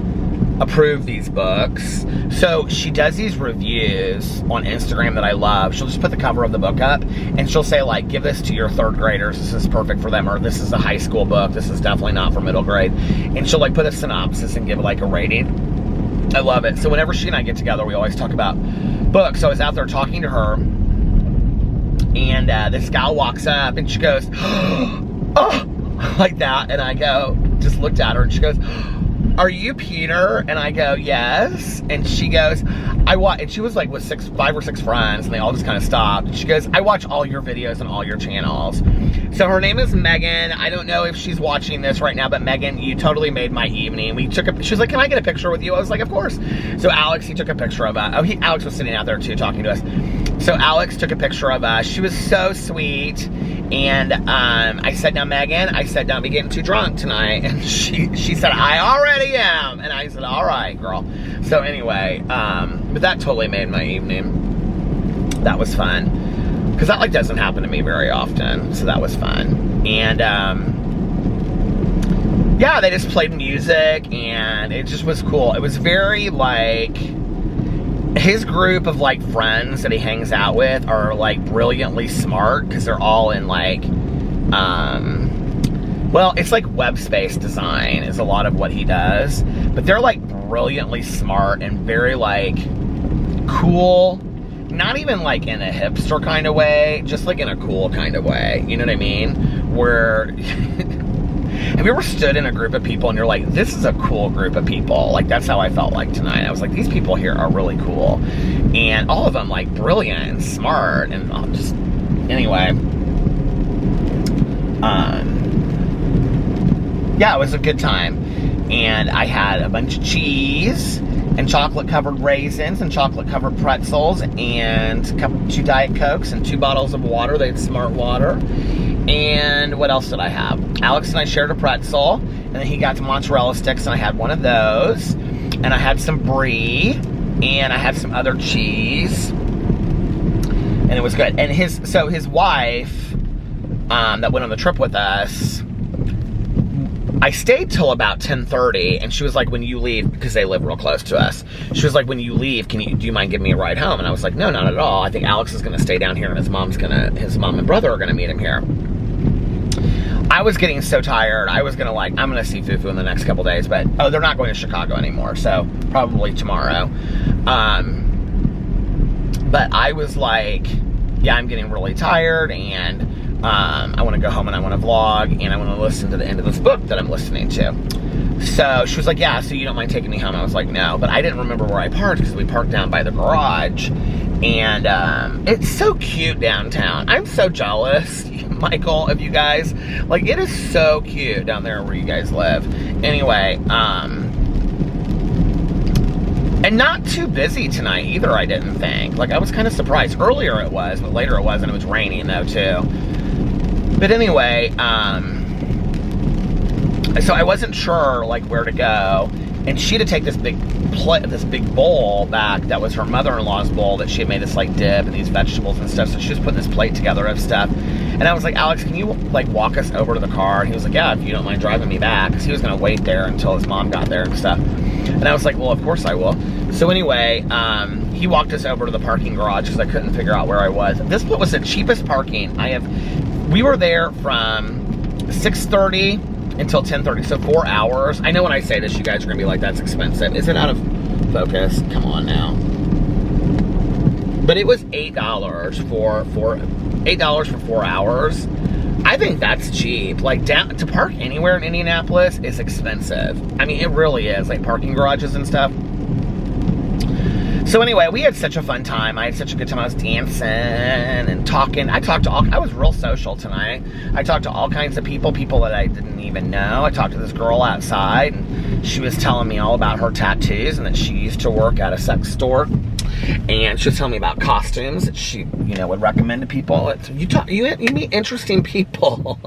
approve these books. So she does these reviews on Instagram that I love. She'll just put the cover of the book up, and she'll say, like, give this to your 3rd graders, this is perfect for them, or this is a high school book, this is definitely not for middle grade. And she'll, like, put a synopsis and give it, like, a rating. I love it. So whenever she and I get together, we always talk about books. So I was out there talking to her, and this gal walks up, and she goes, oh, like that. And I go, just looked at her, and she goes, are you Peter? And I go, yes. And she goes, and she was like with 5 or 6 friends, and they all just kind of stopped. And she goes, I watch all your videos on all your channels. So her name is Megan. I don't know if she's watching this right now, but Megan, you totally made my evening. She was like, can I get a picture with you? I was like, of course. So Alex, he took a picture of us. Alex was sitting out there too, talking to us. So Alex took a picture of us. She was so sweet. And I said, now Megan, don't be getting too drunk tonight. And she said, I already am. And I said, all right, girl. So anyway, but that totally made my evening. That was fun. Because that, like, doesn't happen to me very often. So that was fun. And yeah, they just played music, and it just was cool. It was very, like, his group of, like, friends that he hangs out with are, like, brilliantly smart, because they're all in, like, well, it's like web space design is a lot of what he does, but they're, like, brilliantly smart and very, like, cool, not even, like, in a hipster kind of way, just, like, in a cool kind of way, you know what I mean, where, have you ever stood in a group of people and you're like, this is a cool group of people? Like, that's how I felt like tonight. I was like, these people here are really cool. And all of them, like, brilliant and smart. And just, anyway. Yeah, it was a good time. And I had a bunch of cheese and chocolate-covered raisins and chocolate-covered pretzels and 2 Diet Cokes and 2 bottles of water. They had Smart Water. And what else did I have? Alex and I shared a pretzel, and then he got some mozzarella sticks, and I had one of those. And I had some brie, and I had some other cheese, and it was good. And his wife, that went on the trip with us, I stayed till about 10:30, and she was like, when you leave, because they live real close to us, she was like, when you leave, do you mind giving me a ride home? And I was like, no, not at all. I think Alex is gonna stay down here, and his mom and brother are gonna meet him here. I was getting so tired. I was gonna, like, I'm gonna see Fufu in the next couple days, but, oh, they're not going to Chicago anymore, so probably tomorrow. But I was like, yeah, I'm getting really tired, and I want to go home and I want to vlog, and I want to listen to the end of this book that I'm listening to. So she was like, yeah, so you don't mind taking me home? I was like, no, but I didn't remember where I parked, because we parked down by the garage, and it's so cute downtown. I'm so jealous, Michael, of you guys. Like, it is so cute down there where you guys live. Anyway, and not too busy tonight either, I didn't think. Like, I was kind of surprised. Earlier it was, but later it wasn't. It was raining though too. But anyway, so I wasn't sure, like, where to go, and she had to take this big bowl back that was her mother-in-law's bowl that she had made this, like, dip and these vegetables and stuff. So she was putting this plate together of stuff, and I was like, Alex, can you, like, walk us over to the car? And he was like, yeah, if you don't mind driving me back, because he was gonna wait there until his mom got there and stuff. And I was like, well, of course I will. So anyway, he walked us over to the parking garage, because I couldn't figure out where I was. This was the cheapest parking we were there from 6:30 until 10:30, so 4 hours. I know when I say this, you guys are gonna be like, that's expensive. Is it out of focus? Come on now. But it was $8 for 4 hours. I think that's cheap. Like, to park anywhere in Indianapolis is expensive. I mean, it really is, like parking garages and stuff. So anyway, we had such a fun time. I had such a good time. I was dancing and talking. I was real social tonight. I talked to all kinds of people that I didn't even know. I talked to this girl outside, and she was telling me all about her tattoos and that she used to work at a sex store. And she was telling me about costumes that she, would recommend to people. You meet interesting people.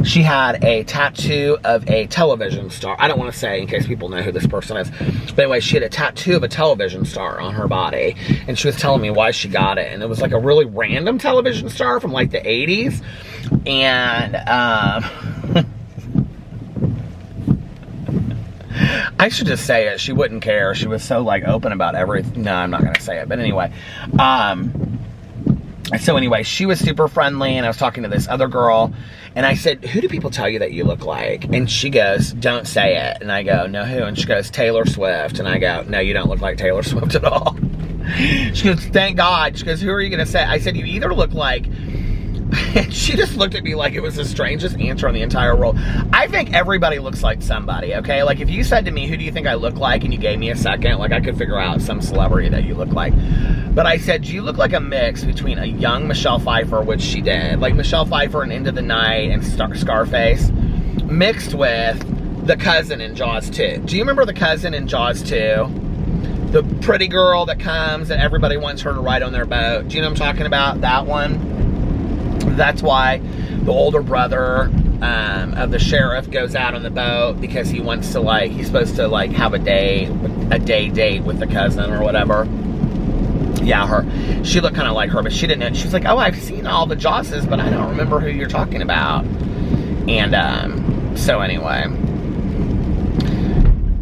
She had a tattoo of a television star. I don't want to say in case people know who this person is. But anyway, she had a tattoo of a television star on her body. And she was telling me why she got it. And it was like a really random television star from like the 80s. And I should just say it. She wouldn't care. She was so like open about everything. No, I'm not gonna say it. But anyway, so anyway, she was super friendly, and I was talking to this other girl, and I said, "Who do people tell you that you look like?" And she goes, "Don't say it." And I go, "No, who?" And she goes, "Taylor Swift." And I go, "No, you don't look like Taylor Swift at all." She goes, "Thank God." She goes, "Who are you gonna say?" I said, "You either look like..." And she just looked at me like it was the strangest answer in the entire world. I think everybody looks like somebody, okay? Like, if you said to me, "Who do you think I look like?" and you gave me a second, like, I could figure out some celebrity that you look like. But I said, "You look like a mix between a young Michelle Pfeiffer," which she did, like Michelle Pfeiffer in Into the Night and Scarface, mixed with the cousin in Jaws 2. Do you remember the cousin in Jaws 2? The pretty girl that comes and everybody wants her to ride on their boat. Do you know what I'm talking about? That one? That's why the older brother of the sheriff goes out on the boat, because he wants to, like, he's supposed to, like, have a day date with the cousin or whatever. Yeah, she looked kind of like her, but she didn't know. She was like, "Oh, I've seen all the Josses, but I don't remember who you're talking about." And so anyway,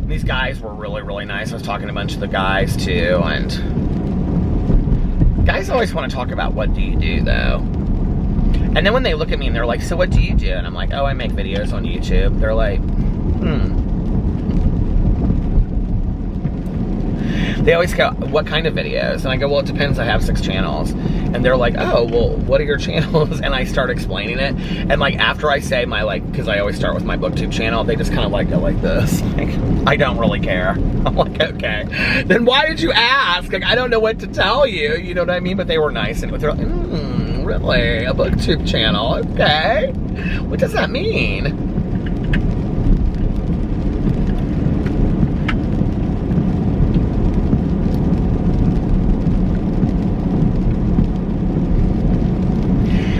these guys were really, really nice. I was talking to a bunch of the guys too, and guys always want to talk about what do you do though. And then when they look at me and they're like, "So what do you do?" And I'm like, "Oh, I make videos on YouTube." They're like, They always go, "What kind of videos?" And I go, "Well, it depends. I have 6 channels." And they're like, "Oh, well, what are your channels?" And I start explaining it. And like, after I say my, like, because I always start with my BookTube channel, they just kind of like go like this. Like, I don't really care. I'm like, okay. Then why did you ask? Like, I don't know what to tell you. You know what I mean? But they were nice. And they're like, really? A BookTube channel? Okay. What does that mean?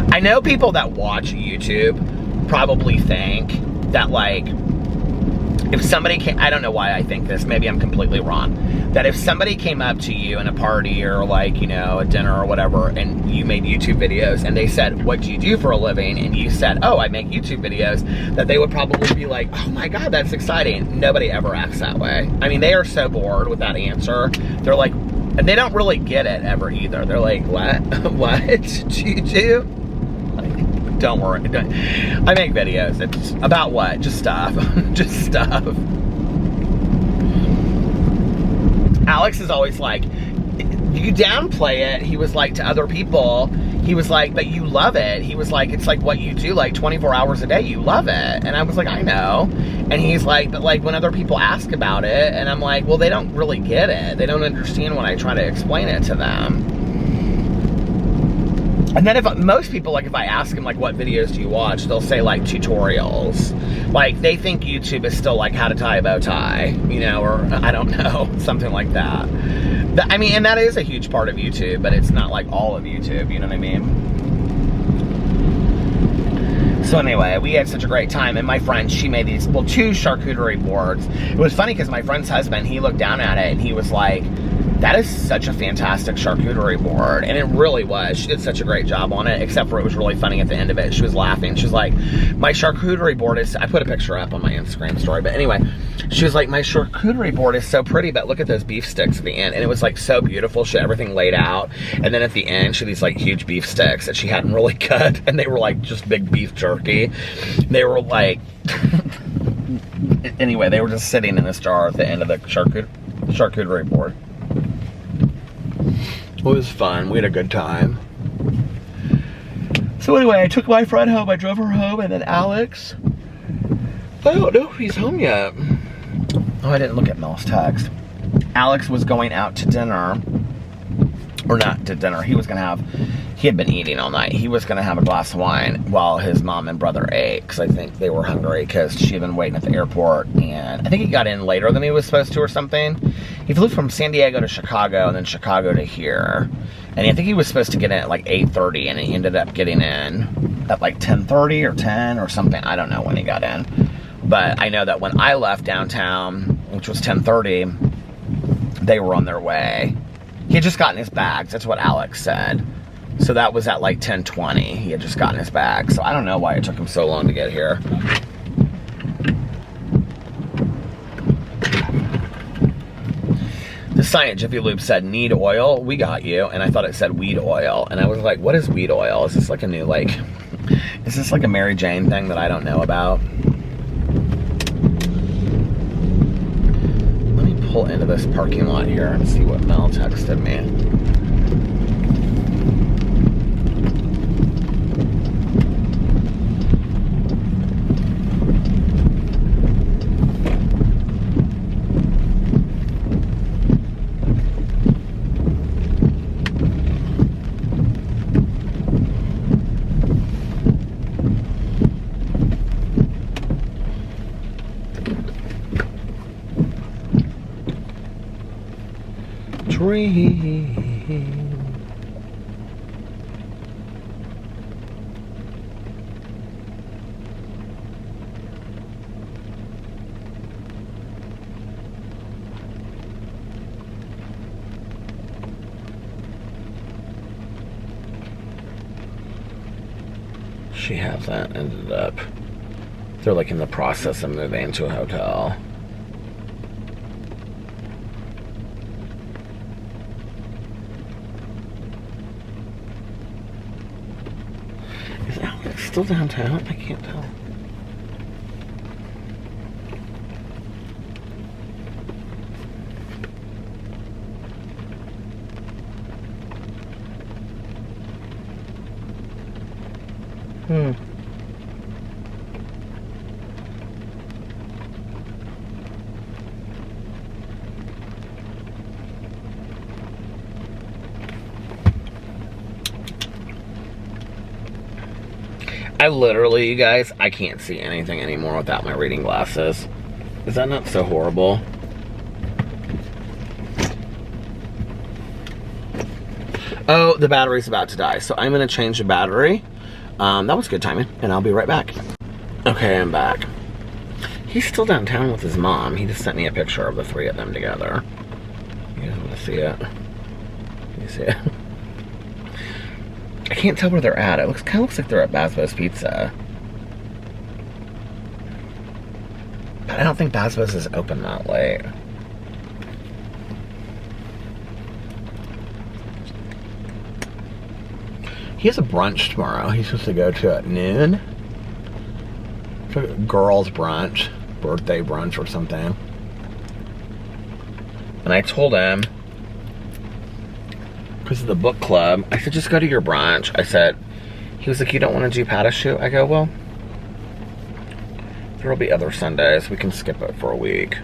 I know people that watch YouTube probably think that, like, if somebody came, I don't know why I think this, maybe I'm completely wrong, that if somebody came up to you in a party or, like, you know, a dinner or whatever, and you made YouTube videos and they said, "What do you do for a living?" and you said, "Oh, I make YouTube videos," that they would probably be like, "Oh my God, that's exciting." Nobody ever acts that way. I mean, they are so bored with that answer. They're like, and they don't really get it ever either. They're like, "What? What do you do?" Don't worry. I make videos. It's about what? Just stuff. Just stuff. Alex is always like, "You downplay it." He was like, to other people, he was like, "But you love it." He was like, "It's like what you do, like 24 hours a day. You love it." And I was like, "I know." And he's like, "But like when other people ask about it," and I'm like, "Well, they don't really get it. They don't understand when I try to explain it to them." And then if most people, like, if I ask them, like, "What videos do you watch?" they'll say, like, tutorials. Like, they think YouTube is still, like, how to tie a bow tie, you know, or I don't know, something like that. I mean, and that is a huge part of YouTube, but it's not, like, all of YouTube, you know what I mean? So anyway, we had such a great time, and my friend, she made these, well, 2 charcuterie boards. It was funny because my friend's husband, he looked down at it, and he was like, "That is such a fantastic charcuterie board." And it really was. She did such a great job on it, except for it was really funny at the end of it. She was laughing. She was like, "My charcuterie board is..." I put a picture up on my Instagram story, but anyway, she was like, "My charcuterie board is so pretty, but look at those beef sticks at the end." And it was like so beautiful. She had everything laid out. And then at the end, she had these like huge beef sticks that she hadn't really cut. And they were like just big beef jerky. They were like, anyway, they were just sitting in this jar at the end of the charcuterie board. It was fun. We had a good time. So anyway, I took my friend home. I drove her home, and then Alex, I don't know if he's home yet. Oh, I didn't look at Mel's text. Alex was going out to dinner. Or not to dinner. He had been eating all night. He was going to have a glass of wine while his mom and brother ate, because I think they were hungry, because she had been waiting at the airport, and I think he got in later than he was supposed to or something. He flew from San Diego to Chicago, and then Chicago to here, and I think he was supposed to get in at like 8:30, and he ended up getting in at like 10:30 or 10 or something. I don't know when he got in, but I know that when I left downtown, which was 10:30, they were on their way. He had just gotten his bags. That's what Alex said. So that was at like 10:20. He had just gotten his bag. So I don't know why it took him so long to get here. The sign at Jiffy Lube said, need oil? We got you. And I thought it said weed oil. And I was like, what is weed oil? Is this like a new, like, is this like a Mary Jane thing that I don't know about? Let me pull into this parking lot here and see what Mel texted me. She hasn't ended up. They're like in the process of moving to a hotel. Is Alex still downtown? I can't tell. I literally, you guys, I can't see anything anymore without my reading glasses. Is that not so horrible? Oh, the battery's about to die, so I'm gonna change the battery. That was good timing, and I'll be right back. Okay, I'm back. He's still downtown with his mom. He just sent me a picture of the three of them together. You guys wanna see it? Can you see it? I can't tell where they're at. It kind of looks like they're at Basbo's Pizza. But I don't think Basbo's is open that late. He has a brunch tomorrow. He's supposed to go to at noon. It's like a girls' brunch, birthday brunch or something. And I told him, because of the book club, I said, just go to your brunch. I said, he was like, you don't want to do Pata Shoot? I go, well, there will be other Sundays. We can skip it for a week.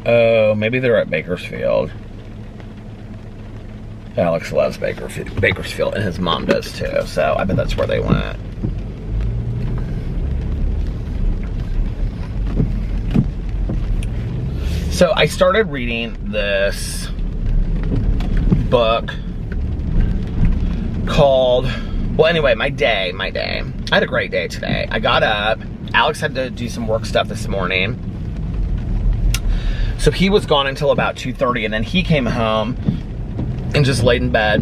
Oh, maybe they're at Bakersfield. Alex loves Bakersfield, and his mom does too, so I bet that's where they went. So I started reading this book called, well, anyway, my day. I had a great day today. I got up. Alex had to do some work stuff this morning. So he was gone until about 2:30, and then he came home and just laid in bed.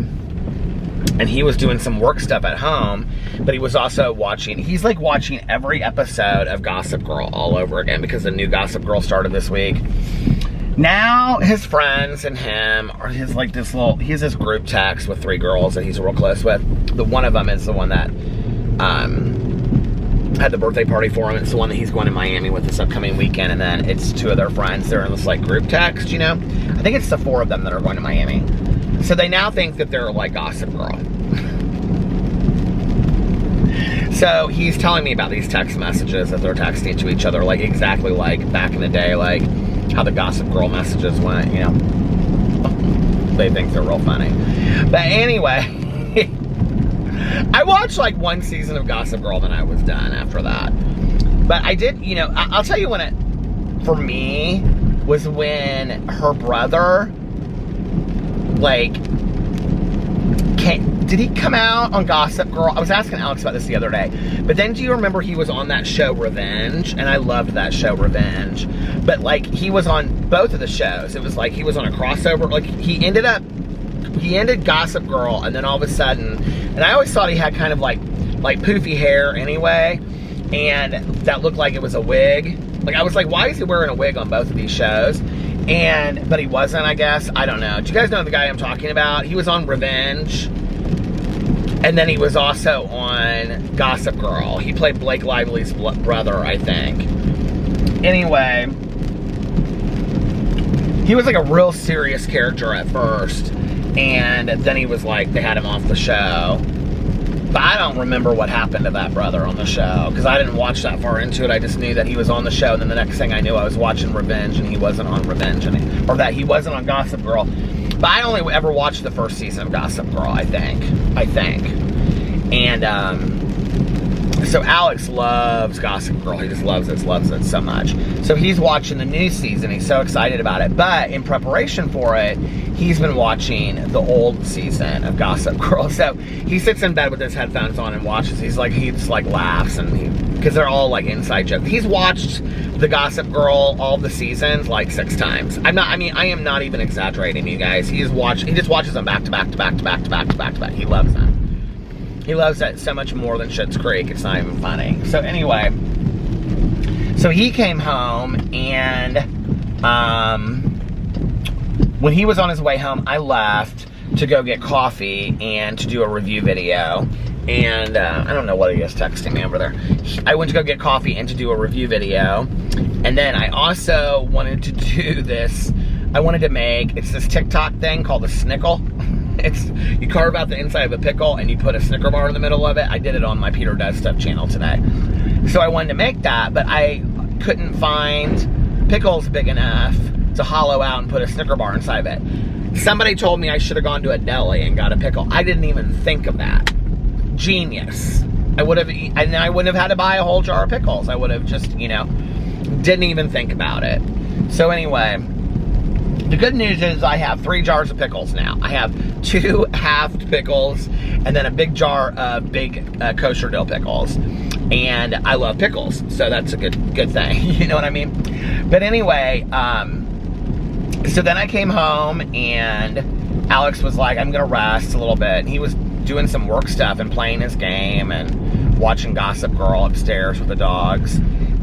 And he was doing some work stuff at home, but he was also watching, he's like watching every episode of Gossip Girl all over again because the new Gossip Girl started this week. Now his friends and him are his like this little, he has this group text with 3 girls that he's real close with. The one of them is the one that had the birthday party for him. It's the one that he's going to Miami with this upcoming weekend, and then it's 2 of their friends. They're in this like group text, you know? I think it's the 4 of them that are going to Miami. So they now think that they're like Gossip Girl. So he's telling me about these text messages that they're texting to each other, like exactly like back in the day, like how the Gossip Girl messages went, you know? They think they're real funny. But anyway, I watched like 1 season of Gossip Girl, then I was done after that. But I did, you know, I'll tell you when it, for me, was when her brother, like, did he come out on Gossip Girl? I was asking Alex about this the other day. But then do you remember he was on that show Revenge? And I loved that show Revenge. But like he was on both of the shows. It was like he was on a crossover. Like he ended Gossip Girl, and then all of a sudden, and I always thought he had kind of like poofy hair anyway, and that looked like it was a wig. Like I was like, why is he wearing a wig on both of these shows? But he wasn't, I guess. I don't know. Do you guys know the guy I'm talking about? He was on Revenge. And then he was also on Gossip Girl. He played Blake Lively's brother, I think. Anyway, he was like a real serious character at first. And then he was like, they had him off the show. But I don't remember what happened to that brother on the show, because I didn't watch that far into it. I just knew that he was on the show, and then the next thing I knew, I was watching Revenge, and he wasn't on Revenge, or that he wasn't on Gossip Girl. But I only ever watched the first season of Gossip Girl, I think. And, so Alex loves Gossip Girl. He just loves it so much. So he's watching the new season. He's so excited about it. But in preparation for it, he's been watching the old season of Gossip Girl. So he sits in bed with his headphones on and watches. He just like laughs, and because they're all like inside jokes. He's watched the Gossip Girl, all the seasons, like 6 times. I am not even exaggerating, you guys. He just watches them back to back to back to back to back to back to back. He loves them. He loves that so much more than Schitt's Creek. It's not even funny. So anyway, so he came home, and when he was on his way home, I left to go get coffee and to do a review video. And I don't know what he is texting me over there. I went to go get coffee and to do a review video. And then I also wanted to do this. I wanted to make, it's this TikTok thing called a snickle. You carve out the inside of a pickle and you put a Snicker bar in the middle of it. I did it on my Peter Does Stuff channel today. So I wanted to make that, but I couldn't find pickles big enough to hollow out and put a Snicker bar inside of it. Somebody told me I should have gone to a deli and got a pickle. I didn't even think of that. Genius. I wouldn't have had to buy a whole jar of pickles. I would have just, didn't even think about it. So anyway, the good news is I have 3 jars of pickles now. I have 2 halved pickles and then a big jar of big kosher dill pickles. And I love pickles, so that's a good thing. You know what I mean? But anyway, so then I came home and Alex was like, I'm gonna rest a little bit. And he was doing some work stuff and playing his game and watching Gossip Girl upstairs with the dogs.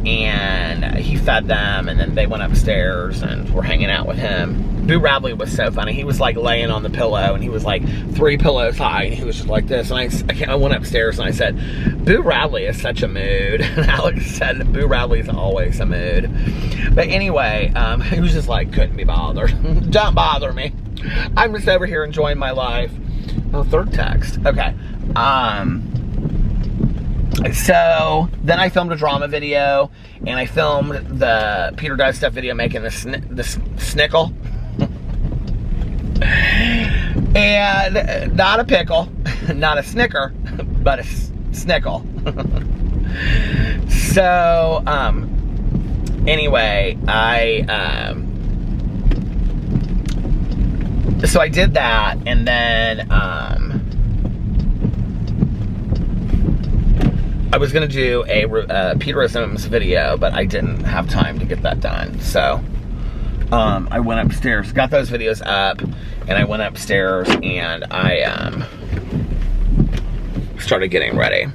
And he fed them, and then they went upstairs and were hanging out with him. Boo Radley was so funny. He was like laying on the pillow, and he was like 3 pillows high, and he was just like this. And I went upstairs and I said, Boo Radley is such a mood. And Alex said, Boo Radley's always a mood. But anyway, he was just like, couldn't be bothered. Don't bother me. I'm just over here enjoying my life. Oh, 3rd text. Okay. So then I filmed a drama video, and I filmed the Peter Does Stuff video making the snickle. And not a pickle, not a snicker, but a snickle. So, anyway, so I did that, and then, I was going to do a Peterisms video, but I didn't have time to get that done. So, I went upstairs, got those videos up, and I went upstairs and I started getting ready.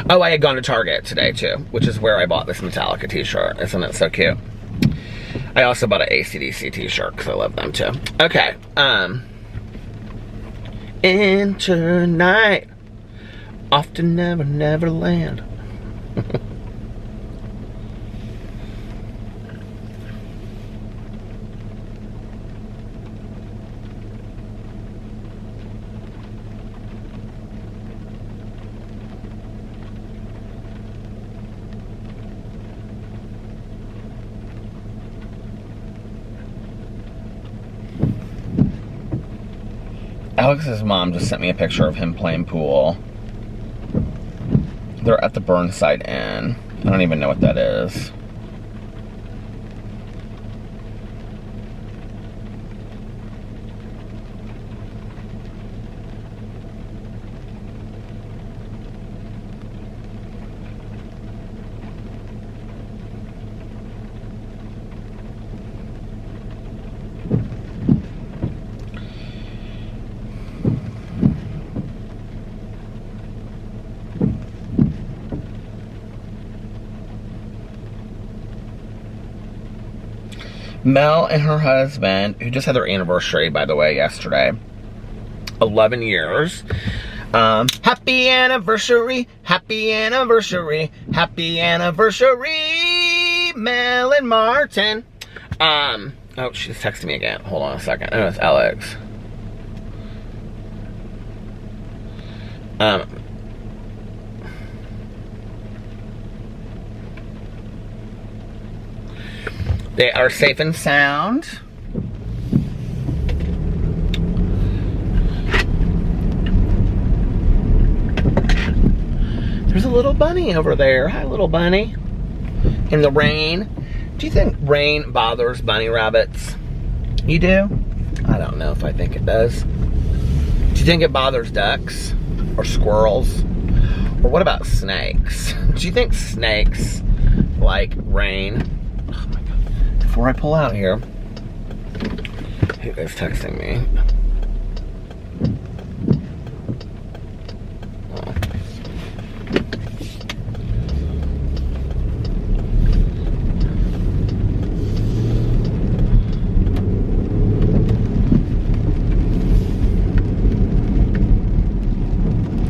Oh, I had gone to Target today too, which is where I bought this Metallica t-shirt. Isn't it so cute? I also bought an AC/DC t-shirt because I love them too. Okay, enter night. Off to Never Never Land. Alex's mom just sent me a picture of him playing pool. They're at the Burnside Inn. I don't even know what that is. Mel and her husband, who just had their anniversary, by the way, yesterday. 11 years. Happy anniversary, happy anniversary, happy anniversary, Mel and Martin. Oh, she's texting me again. Hold on a second. Oh, it's Alex. They are safe and sound. There's a little bunny over there. Hi, little bunny. In the rain. Do you think rain bothers bunny rabbits? You do? I don't know if I think it does. Do you think it bothers ducks? Or squirrels? Or what about snakes? Do you think snakes like rain? Oh my God. Before I pull out here, who is texting me? Oh.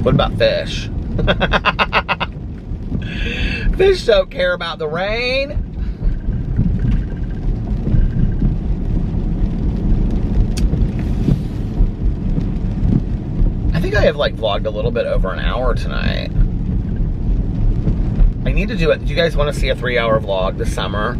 What about fish? Fish don't care about the rain. I think I have like vlogged a little bit over an hour tonight. I need to do it. Do you guys want to see a 3-hour vlog this summer?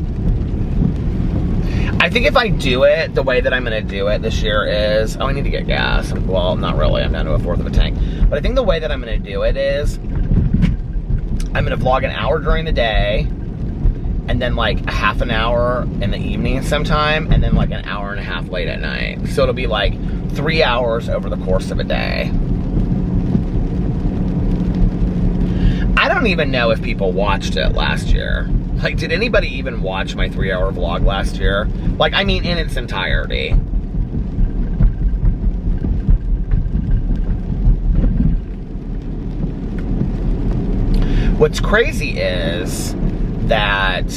I think if I do it, the way that I'm going to do it this year is, oh, I need to get gas. Well, not really. I'm down to 1/4 of a tank. But I think the way that I'm going to do it is, I'm going to vlog an hour during the day, and then like a half an hour in the evening sometime, and then like an hour and a half late at night. So it'll be like 3 hours over the course of a day. I don't even know if people watched it last year. Like, did anybody even watch my 3-hour vlog last year? Like, I mean, in its entirety. What's crazy is that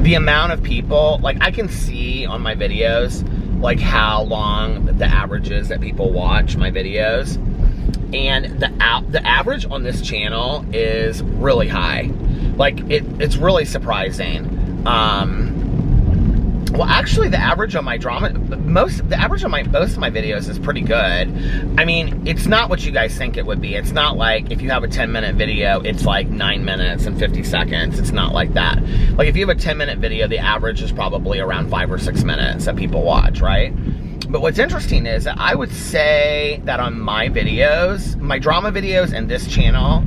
the amount of people, like, I can see on my videos, like, how long the average is that people watch my videos. And the average on this channel is really high. Like, it's really surprising. Well, actually, the average on my most of my videos is pretty good. I mean, it's not what you guys think it would be. It's not like if you have a 10-minute video, it's like 9 minutes and 50 seconds. It's not like that. Like, if you have a 10-minute video, the average is probably around 5 or 6 minutes that people watch, right? But what's interesting is that I would say that on my videos, my drama videos and this channel,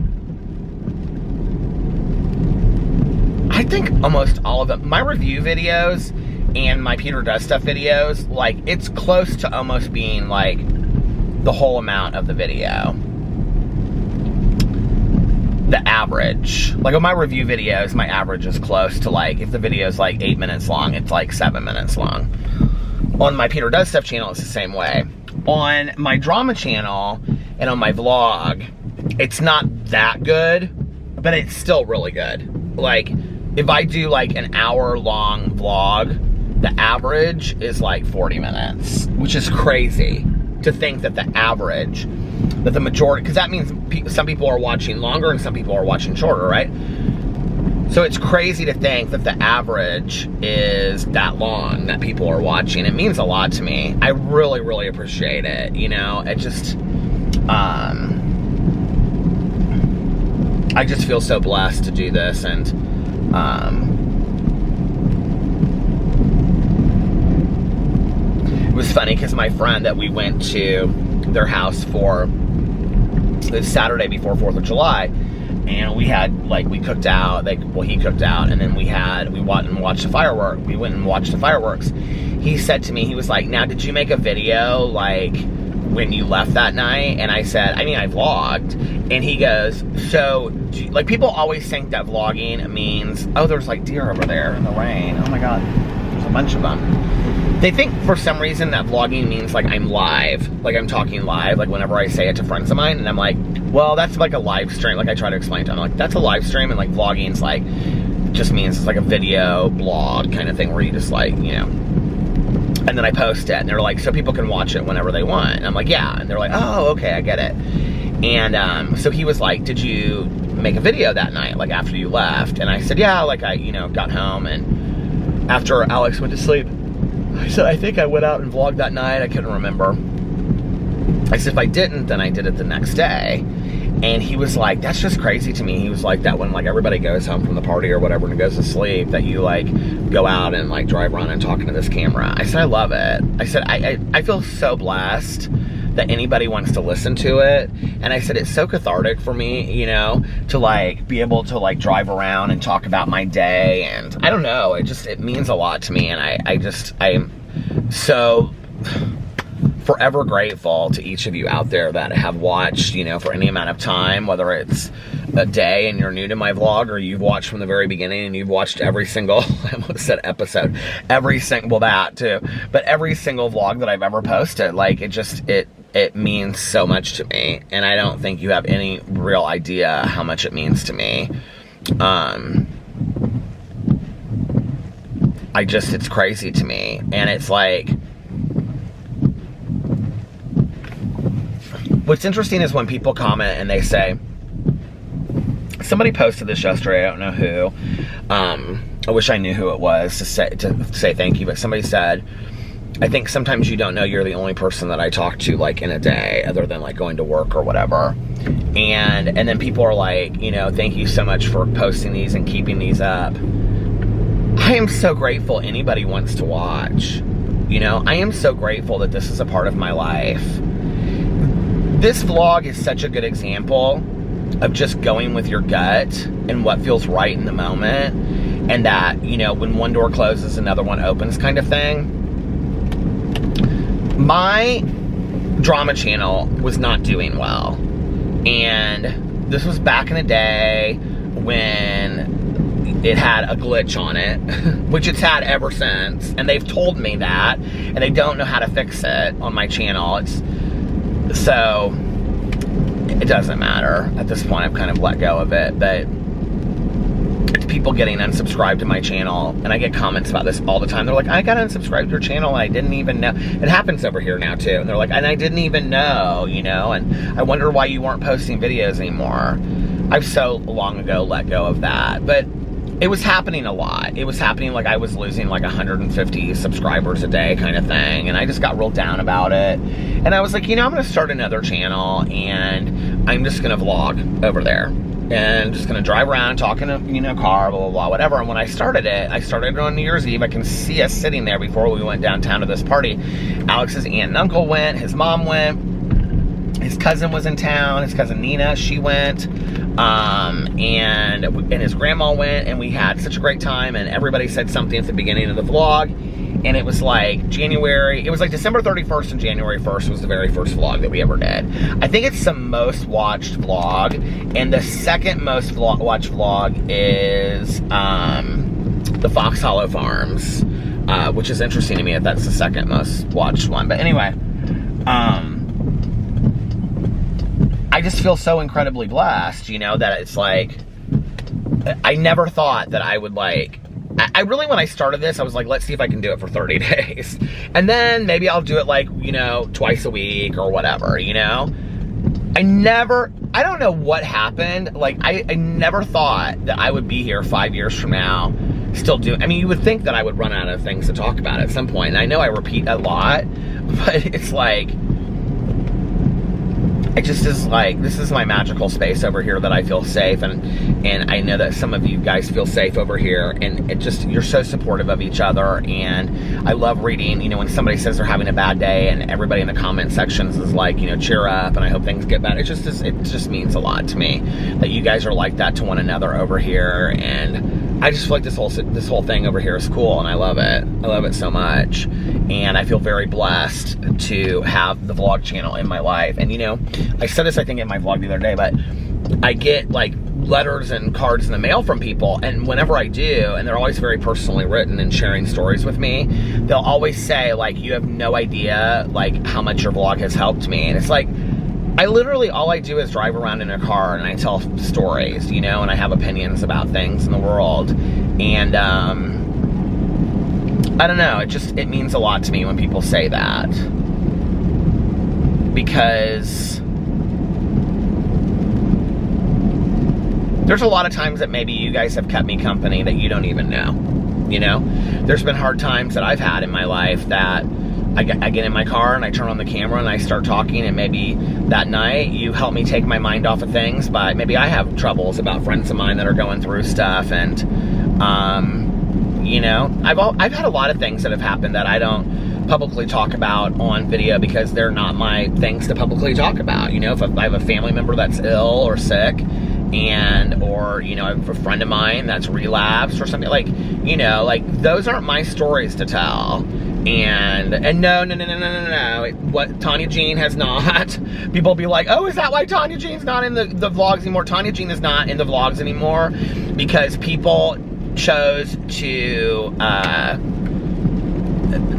I think almost all of them, my review videos and my Peter Does Stuff videos, like, it's close to almost being like the whole amount of the video. The average. Like, on my review videos, my average is close to, like, if the video is like 8 minutes long, it's like 7 minutes long. On my Peter Does Stuff channel, it's the same way. On my drama channel and on my vlog, it's not that good, but it's still really good. Like, if I do like an hour-long vlog, the average is like 40 minutes, which is crazy to think that the average, that the majority, because that means some people are watching longer and some people are watching shorter, right? So it's crazy to think that the average is that long that people are watching. It means a lot to me. I really, really appreciate it. You know, it just, I just feel so blessed to do this. And, it was funny because my friend that we went to their house for the Saturday before 4th of July, and we had, like, we cooked out, like, well, he cooked out, and then we went and watched the fireworks. We went and watched the fireworks. He said to me, he was like, now, did you make a video, like, when you left that night? And I said, I mean, I vlogged. And he goes, so, like, people always think that vlogging means, oh, there's, like, deer over there in the rain. Oh, my God, there's a bunch of them. They think, for some reason, that vlogging means, like, I'm live. Like, I'm talking live, like, whenever I say it to friends of mine, and I'm like, well, that's like a live stream. Like, I try to explain to them, like, that's a live stream, and like vlogging's like just means it's like a video blog kind of thing where you just like, you know, and then I post it, and they're like, so people can watch it whenever they want. And I'm like, yeah. And they're like, oh, okay, I get it. And so he was like, did you make a video that night, like after you left? And I said, yeah, like I, you know, got home, and after Alex went to sleep, I said, I think I went out and vlogged that night. I couldn't remember. I said, if I didn't, then I did it the next day. And he was like, that's just crazy to me. He was like, that when like everybody goes home from the party or whatever and goes to sleep, that you like go out and like drive around and talking to this camera. I said, I love it. I said, I feel so blessed that anybody wants to listen to it. And I said, it's so cathartic for me, you know, to like be able to like drive around and talk about my day. And I don't know, it means a lot to me. And I am so forever grateful to each of you out there that have watched, you know, for any amount of time, whether it's a day and you're new to my vlog, or you've watched from the very beginning and you've watched every single, I almost said episode, every single, well, that too, but every single vlog that I've ever posted. Like, it means so much to me, and I don't think you have any real idea how much it means to me. It's crazy to me, and it's like, what's interesting is when people comment and they say, somebody posted this yesterday, I don't know who, I wish I knew who it was to say thank you, but somebody said, I think sometimes you don't know you're the only person that I talk to like in a day, other than like going to work or whatever. And then people are like, you know, thank you so much for posting these and keeping these up. I am so grateful anybody wants to watch. You know, I am so grateful that this is a part of my life. This vlog is such a good example of just going with your gut and what feels right in the moment, and that, you know, when one door closes, another one opens kind of thing. My drama channel was not doing well, and this was back in the day when it had a glitch on it, which it's had ever since, and they've told me that, and they don't know how to fix it on my channel. So it doesn't matter at this point. I've kind of let go of it, but it's people getting unsubscribed to my channel, and I get comments about this all the time. They're like, I got unsubscribed to your channel, and I didn't even know. It happens over here now too, and they're like, and I didn't even know, you know, and I wonder why you weren't posting videos anymore. I've so long ago let go of that, but it was happening a lot. It was happening like I was losing like 150 subscribers a day kind of thing, and I just got real down about it. And I was like, you know, I'm gonna start another channel, and I'm just gonna vlog over there, and just gonna drive around talking to, you know, car, blah, blah, blah, whatever. And when I started it on New Year's Eve. I can see us sitting there before we went downtown to this party. Alex's aunt and uncle went, his mom went, his cousin was in town, his cousin Nina, she went, and his grandma went, and we had such a great time, and everybody said something at the beginning of the vlog, and it was like January, it was like December 31st and January 1st was the very first vlog that we ever did. I think it's the most watched vlog, and the second most watched vlog is the Fox Hollow Farms, which is interesting to me that that's the second most watched one. But anyway, I just feel so incredibly blessed, you know, that it's like, I never thought that I would like, I really, when I started this, I was like, let's see if I can do it for 30 days. And then maybe I'll do it like, you know, twice a week or whatever, you know? I don't know what happened. Like, I never thought that I would be here 5 years from now still doing, I mean, you would think that I would run out of things to talk about at some point. And I know I repeat a lot, but it's like, it just is like, this is my magical space over here that I feel safe, and I know that some of you guys feel safe over here, and it just, you're so supportive of each other. And I love reading, you know, when somebody says they're having a bad day, and everybody in the comment sections is like, you know, cheer up, and I hope things get better. It just means a lot to me that you guys are like that to one another over here. And I just feel like this whole thing over here is cool, and I love it. I love it so much, and I feel very blessed to have the vlog channel in my life. And you know, I said this I think in my vlog the other day, but I get like letters and cards in the mail from people, and whenever I do, and they're always very personally written and sharing stories with me, they'll always say like, you have no idea like how much your vlog has helped me. And it's like, I literally, all I do is drive around in a car and I tell stories, you know, and I have opinions about things in the world. And I don't know, it means a lot to me when people say that, because there's a lot of times that maybe you guys have kept me company that you don't even know, you know? There's been hard times that I've had in my life that I get in my car and I turn on the camera and I start talking, and maybe that night you help me take my mind off of things, but maybe I have troubles about friends of mine that are going through stuff, and you know, I've had a lot of things that have happened that I don't publicly talk about on video because they're not my things to publicly talk about. You know, if I have a family member that's ill or sick, or, you know, I have a friend of mine that's relapsed or something, like, you know, like, those aren't my stories to tell. And no, what Tanya Jean has not. People will be like, oh, is that why Tanya Jean's not in the vlogs anymore? Tanya Jean is not in the vlogs anymore because people chose to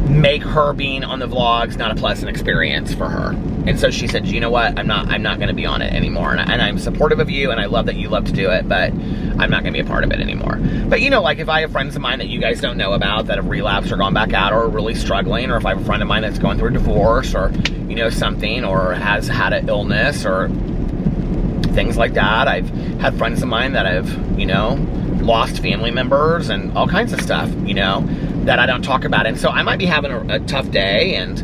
make her being on the vlogs not a pleasant experience for her. And so she said, you know what, I'm not going to be on it anymore. And I'm supportive of you, and I love that you love to do it, but I'm not going to be a part of it anymore. But, you know, like, if I have friends of mine that you guys don't know about that have relapsed or gone back out or are really struggling, or if I have a friend of mine that's going through a divorce or, you know, something, or has had an illness or things like that. I've had friends of mine that have, you know, lost family members and all kinds of stuff, you know, that I don't talk about. And so I might be having a tough day, and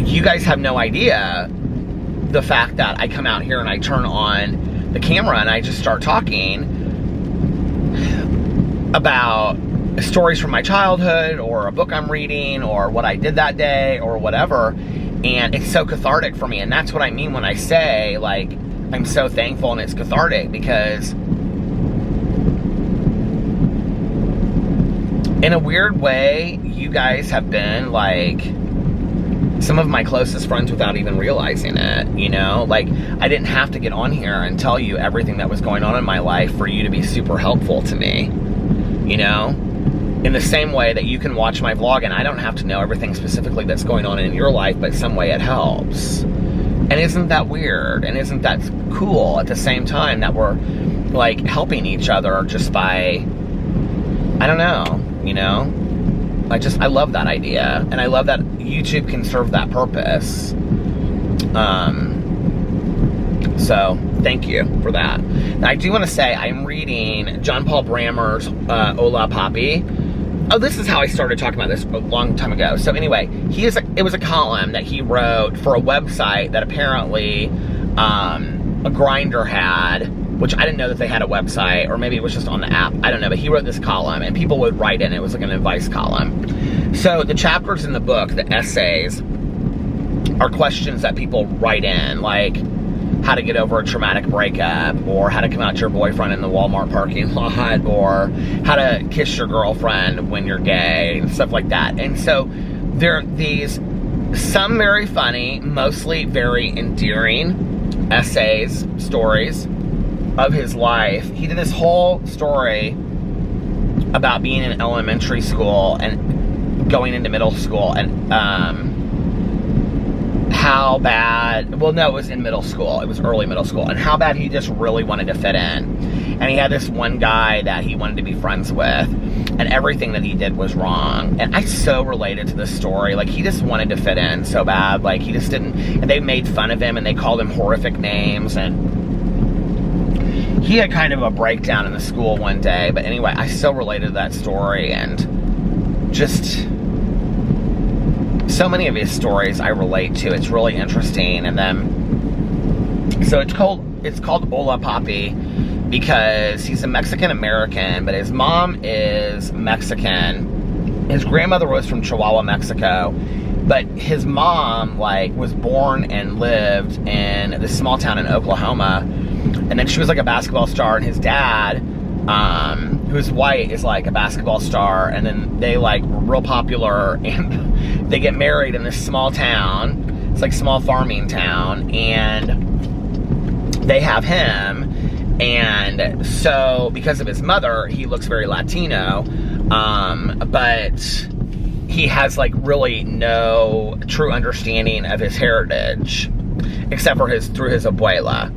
you guys have no idea the fact that I come out here and I turn on the camera and I just start talking about stories from my childhood, or a book I'm reading, or what I did that day, or whatever. And it's so cathartic for me. And that's what I mean when I say, like, I'm so thankful and it's cathartic, because in a weird way, you guys have been, like, some of my closest friends without even realizing it, you know? Like, I didn't have to get on here and tell you everything that was going on in my life for you to be super helpful to me, you know? In the same way that you can watch my vlog and I don't have to know everything specifically that's going on in your life, but some way it helps. And isn't that weird? And isn't that cool at the same time that we're, like, helping each other just by, I don't know, you know? I love that idea, and I love that YouTube can serve that purpose. So thank you for that. Now, I do want to say I'm reading John Paul Brammer's Hola Papi. Oh, this is how I started talking about this a long time ago. So anyway, it was a column that he wrote for a website that apparently a Grindr had, which I didn't know that they had a website, or maybe it was just on the app. I don't know, but he wrote this column, and people would write in. It was like an advice column. So the chapters in the book, the essays, are questions that people write in, like how to get over a traumatic breakup, or how to come out to your boyfriend in the Walmart parking lot, or how to kiss your girlfriend when you're gay, and stuff like that. And so there are these, some very funny, mostly very endearing essays, stories of his life. He did this whole story about being in elementary school and going into middle school, and how bad, well, no, it was in middle school, it was early middle school, and how bad he just really wanted to fit in. And he had this one guy that he wanted to be friends with, and everything that he did was wrong. And I so related to this story. Like, he just wanted to fit in so bad. Like, he just didn't, and they made fun of him, and they called him horrific names, and he had kind of a breakdown in the school one day. But anyway, I so related to that story, and just so many of his stories I relate to. It's really interesting. And then, so it's called Hola Papi because he's a Mexican American, but his mom is Mexican. His grandmother was from Chihuahua, Mexico, but his mom, like, was born and lived in this small town in Oklahoma. And then she was like a basketball star, and his dad, who's white, is like a basketball star. And then they, like, were real popular, and they get married in this small town. It's like a small farming town, and they have him. And so because of his mother, he looks very Latino, but he has, like, really no true understanding of his heritage, except for through his abuela.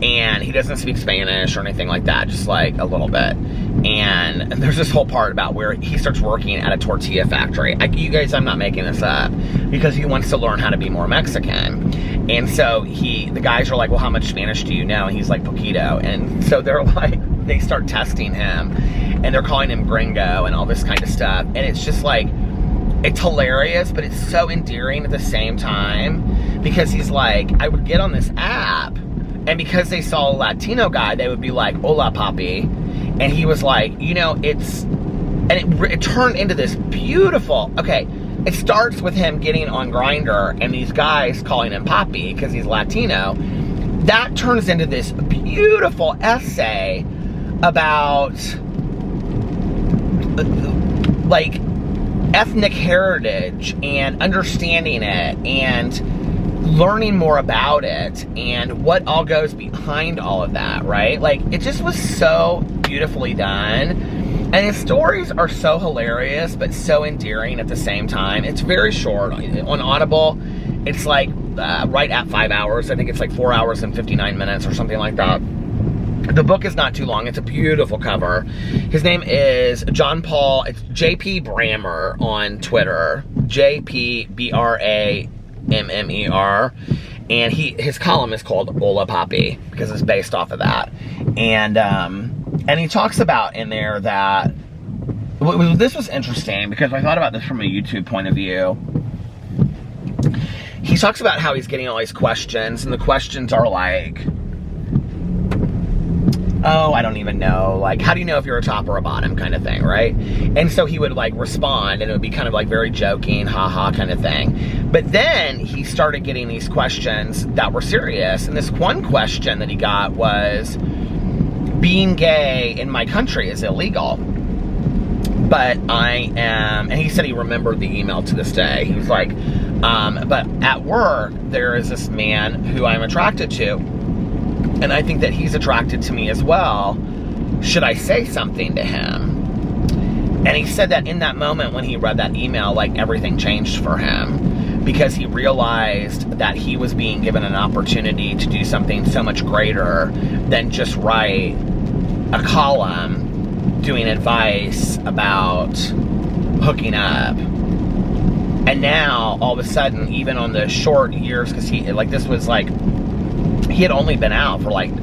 And he doesn't speak Spanish or anything like that, just like a little bit. And there's this whole part about where he starts working at a tortilla factory. You guys, I'm not making this up, because he wants to learn how to be more Mexican. And so the guys are like, well, how much Spanish do you know? And he's like, poquito. And so they're like, they start testing him, and they're calling him gringo and all this kind of stuff. And it's just like, it's hilarious, but it's so endearing at the same time, because he's like, I would get on this app, and because they saw a Latino guy, they would be like, Hola Papi. And he was like, you know, it turned into this beautiful, okay, it starts with him getting on Grindr and these guys calling him Papi because he's Latino. That turns into this beautiful essay about, like, ethnic heritage and understanding it and learning more about it and what all goes behind all of that, right? Like, it just was so beautifully done. And his stories are so hilarious, but so endearing at the same time. It's very short. On Audible, it's like right at 5 hours. I think it's like 4 hours and 59 minutes or something like that. The book is not too long. It's a beautiful cover. His name is John Paul. It's JP Brammer on Twitter. JPBRAMMER. And his column is called Hola Papi because it's based off of that. And he talks about in there that, this was interesting because I thought about this from a YouTube point of view. He talks about how he's getting all these questions, and the questions are like, oh, I don't even know, like, how do you know if you're a top or a bottom kind of thing, right? And so he would like respond, and it would be kind of like very joking, haha kind of thing. But then he started getting these questions that were serious, and this one question that he got was, being gay in my country is illegal, but I am, and he said he remembered the email to this day. He was like, but at work, there is this man who I'm attracted to, and I think that he's attracted to me as well. Should I say something to him? And he said that in that moment when he read that email, like, everything changed for him, because he realized that he was being given an opportunity to do something so much greater than just write a column doing advice about hooking up. And now, all of a sudden, even on the short years, because he had only been out for like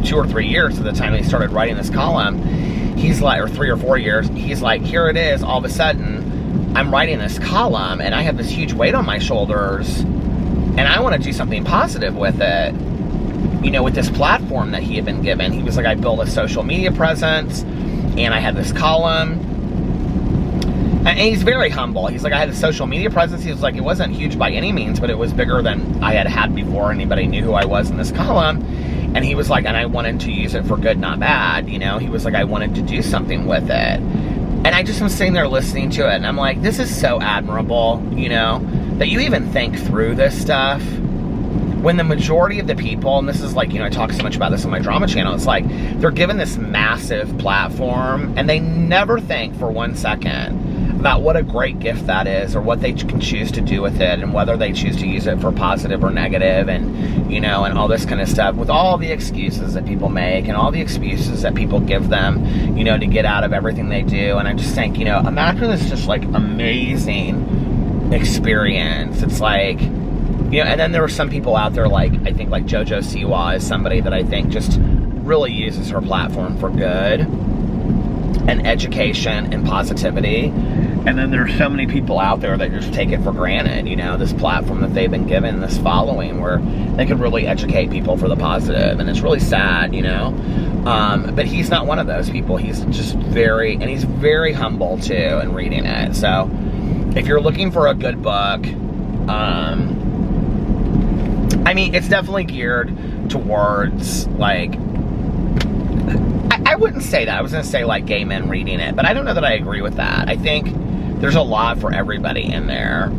2 or 3 years at the time he started writing this column. He's like, or 3 or 4 years, he's like, here it is, all of a sudden, I'm writing this column, and I have this huge weight on my shoulders, and I want to do something positive with it. You know, with this platform that he had been given. He was like, I built a social media presence, and I had this column. And he's very humble. He's like, I had a social media presence. He was like, it wasn't huge by any means, but it was bigger than I had before anybody knew who I was in this column. And he was like, and I wanted to use it for good, not bad. You know, he was like, I wanted to do something with it. And I just was sitting there listening to it, and I'm like, this is so admirable, you know, that you even think through this stuff. When the majority of the people, and this is like, you know, I talk so much about this on my drama channel, it's like, they're given this massive platform, and they never think for 1 second about what a great gift that is, or what they can choose to do with it, and whether they choose to use it for positive or negative, and, you know, and all this kind of stuff, with all the excuses that people make, and all the excuses that people give them, you know, to get out of everything they do. And I just think, you know, imagine this just like amazing experience. It's like, you know, and then there were some people out there, like, I think like JoJo Siwa is somebody that I think just really uses her platform for good and education and positivity. And then there's so many people out there that just take it for granted, you know, this platform that they've been given, this following, where they could really educate people for the positive. And it's really sad, you know. But he's not one of those people. He's just he's very humble too in reading it. So if you're looking for a good book, I mean, it's definitely geared towards, like, I wouldn't say that. I was going to say, like, gay men reading it, but I don't know that I agree with that. I think there's a lot for everybody in there.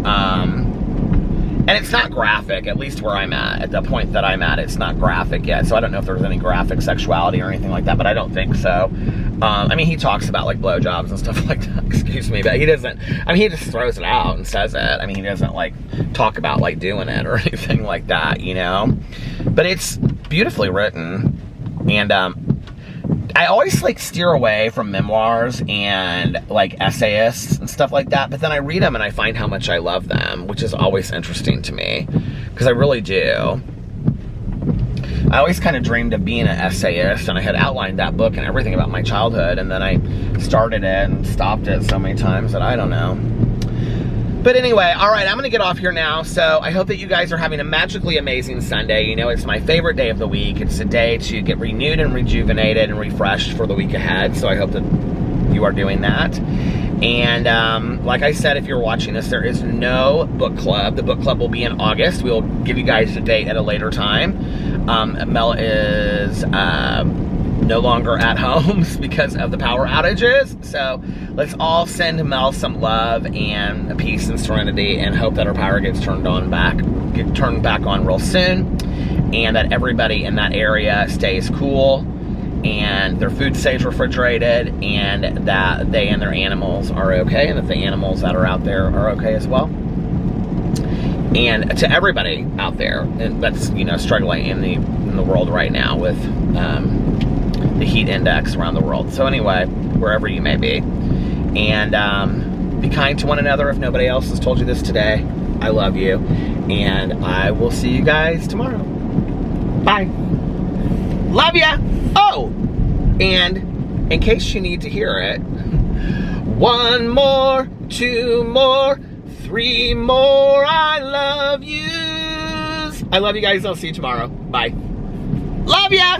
And it's not graphic, at least where I'm at the point that I'm at, it's not graphic yet. So I don't know if there's any graphic sexuality or anything like that, but I don't think so. I mean, he talks about, like, blowjobs and stuff like that, excuse me, but he doesn't, I mean, he just throws it out and says it. I mean, he doesn't, like, talk about, like, doing it or anything like that, you know? But it's beautifully written, and I always like steer away from memoirs and like essayists and stuff like that, but then I read them and I find how much I love them, which is always interesting to me, because I really do. I always kind of dreamed of being an essayist, and I had outlined that book and everything about my childhood, and then I started it and stopped it so many times that I don't know. But anyway, all right, I'm going to get off here now. So I hope that you guys are having a magically amazing Sunday. You know, it's my favorite day of the week. It's a day to get renewed and rejuvenated and refreshed for the week ahead. So I hope that you are doing that. And like I said, if you're watching this, there is no book club. The book club will be in August. We'll give you guys a date at a later time. Mel is no longer at home because of the power outages. So let's all send Mel some love and peace and serenity, and hope that her power gets turned back on real soon, and that everybody in that area stays cool and their food stays refrigerated, and that they and their animals are okay, and that the animals that are out there are okay as well. And to everybody out there that's, you know, struggling in the world right now with the heat index around the world. So anyway, wherever you may be, and be kind to one another if nobody else has told you this today. I love you, and I will see you guys tomorrow. Bye. Love ya. Oh, and in case you need to hear it, 1 more, 2 more, 3 more, I love yous. I love you guys. I'll see you tomorrow. Bye. Love ya.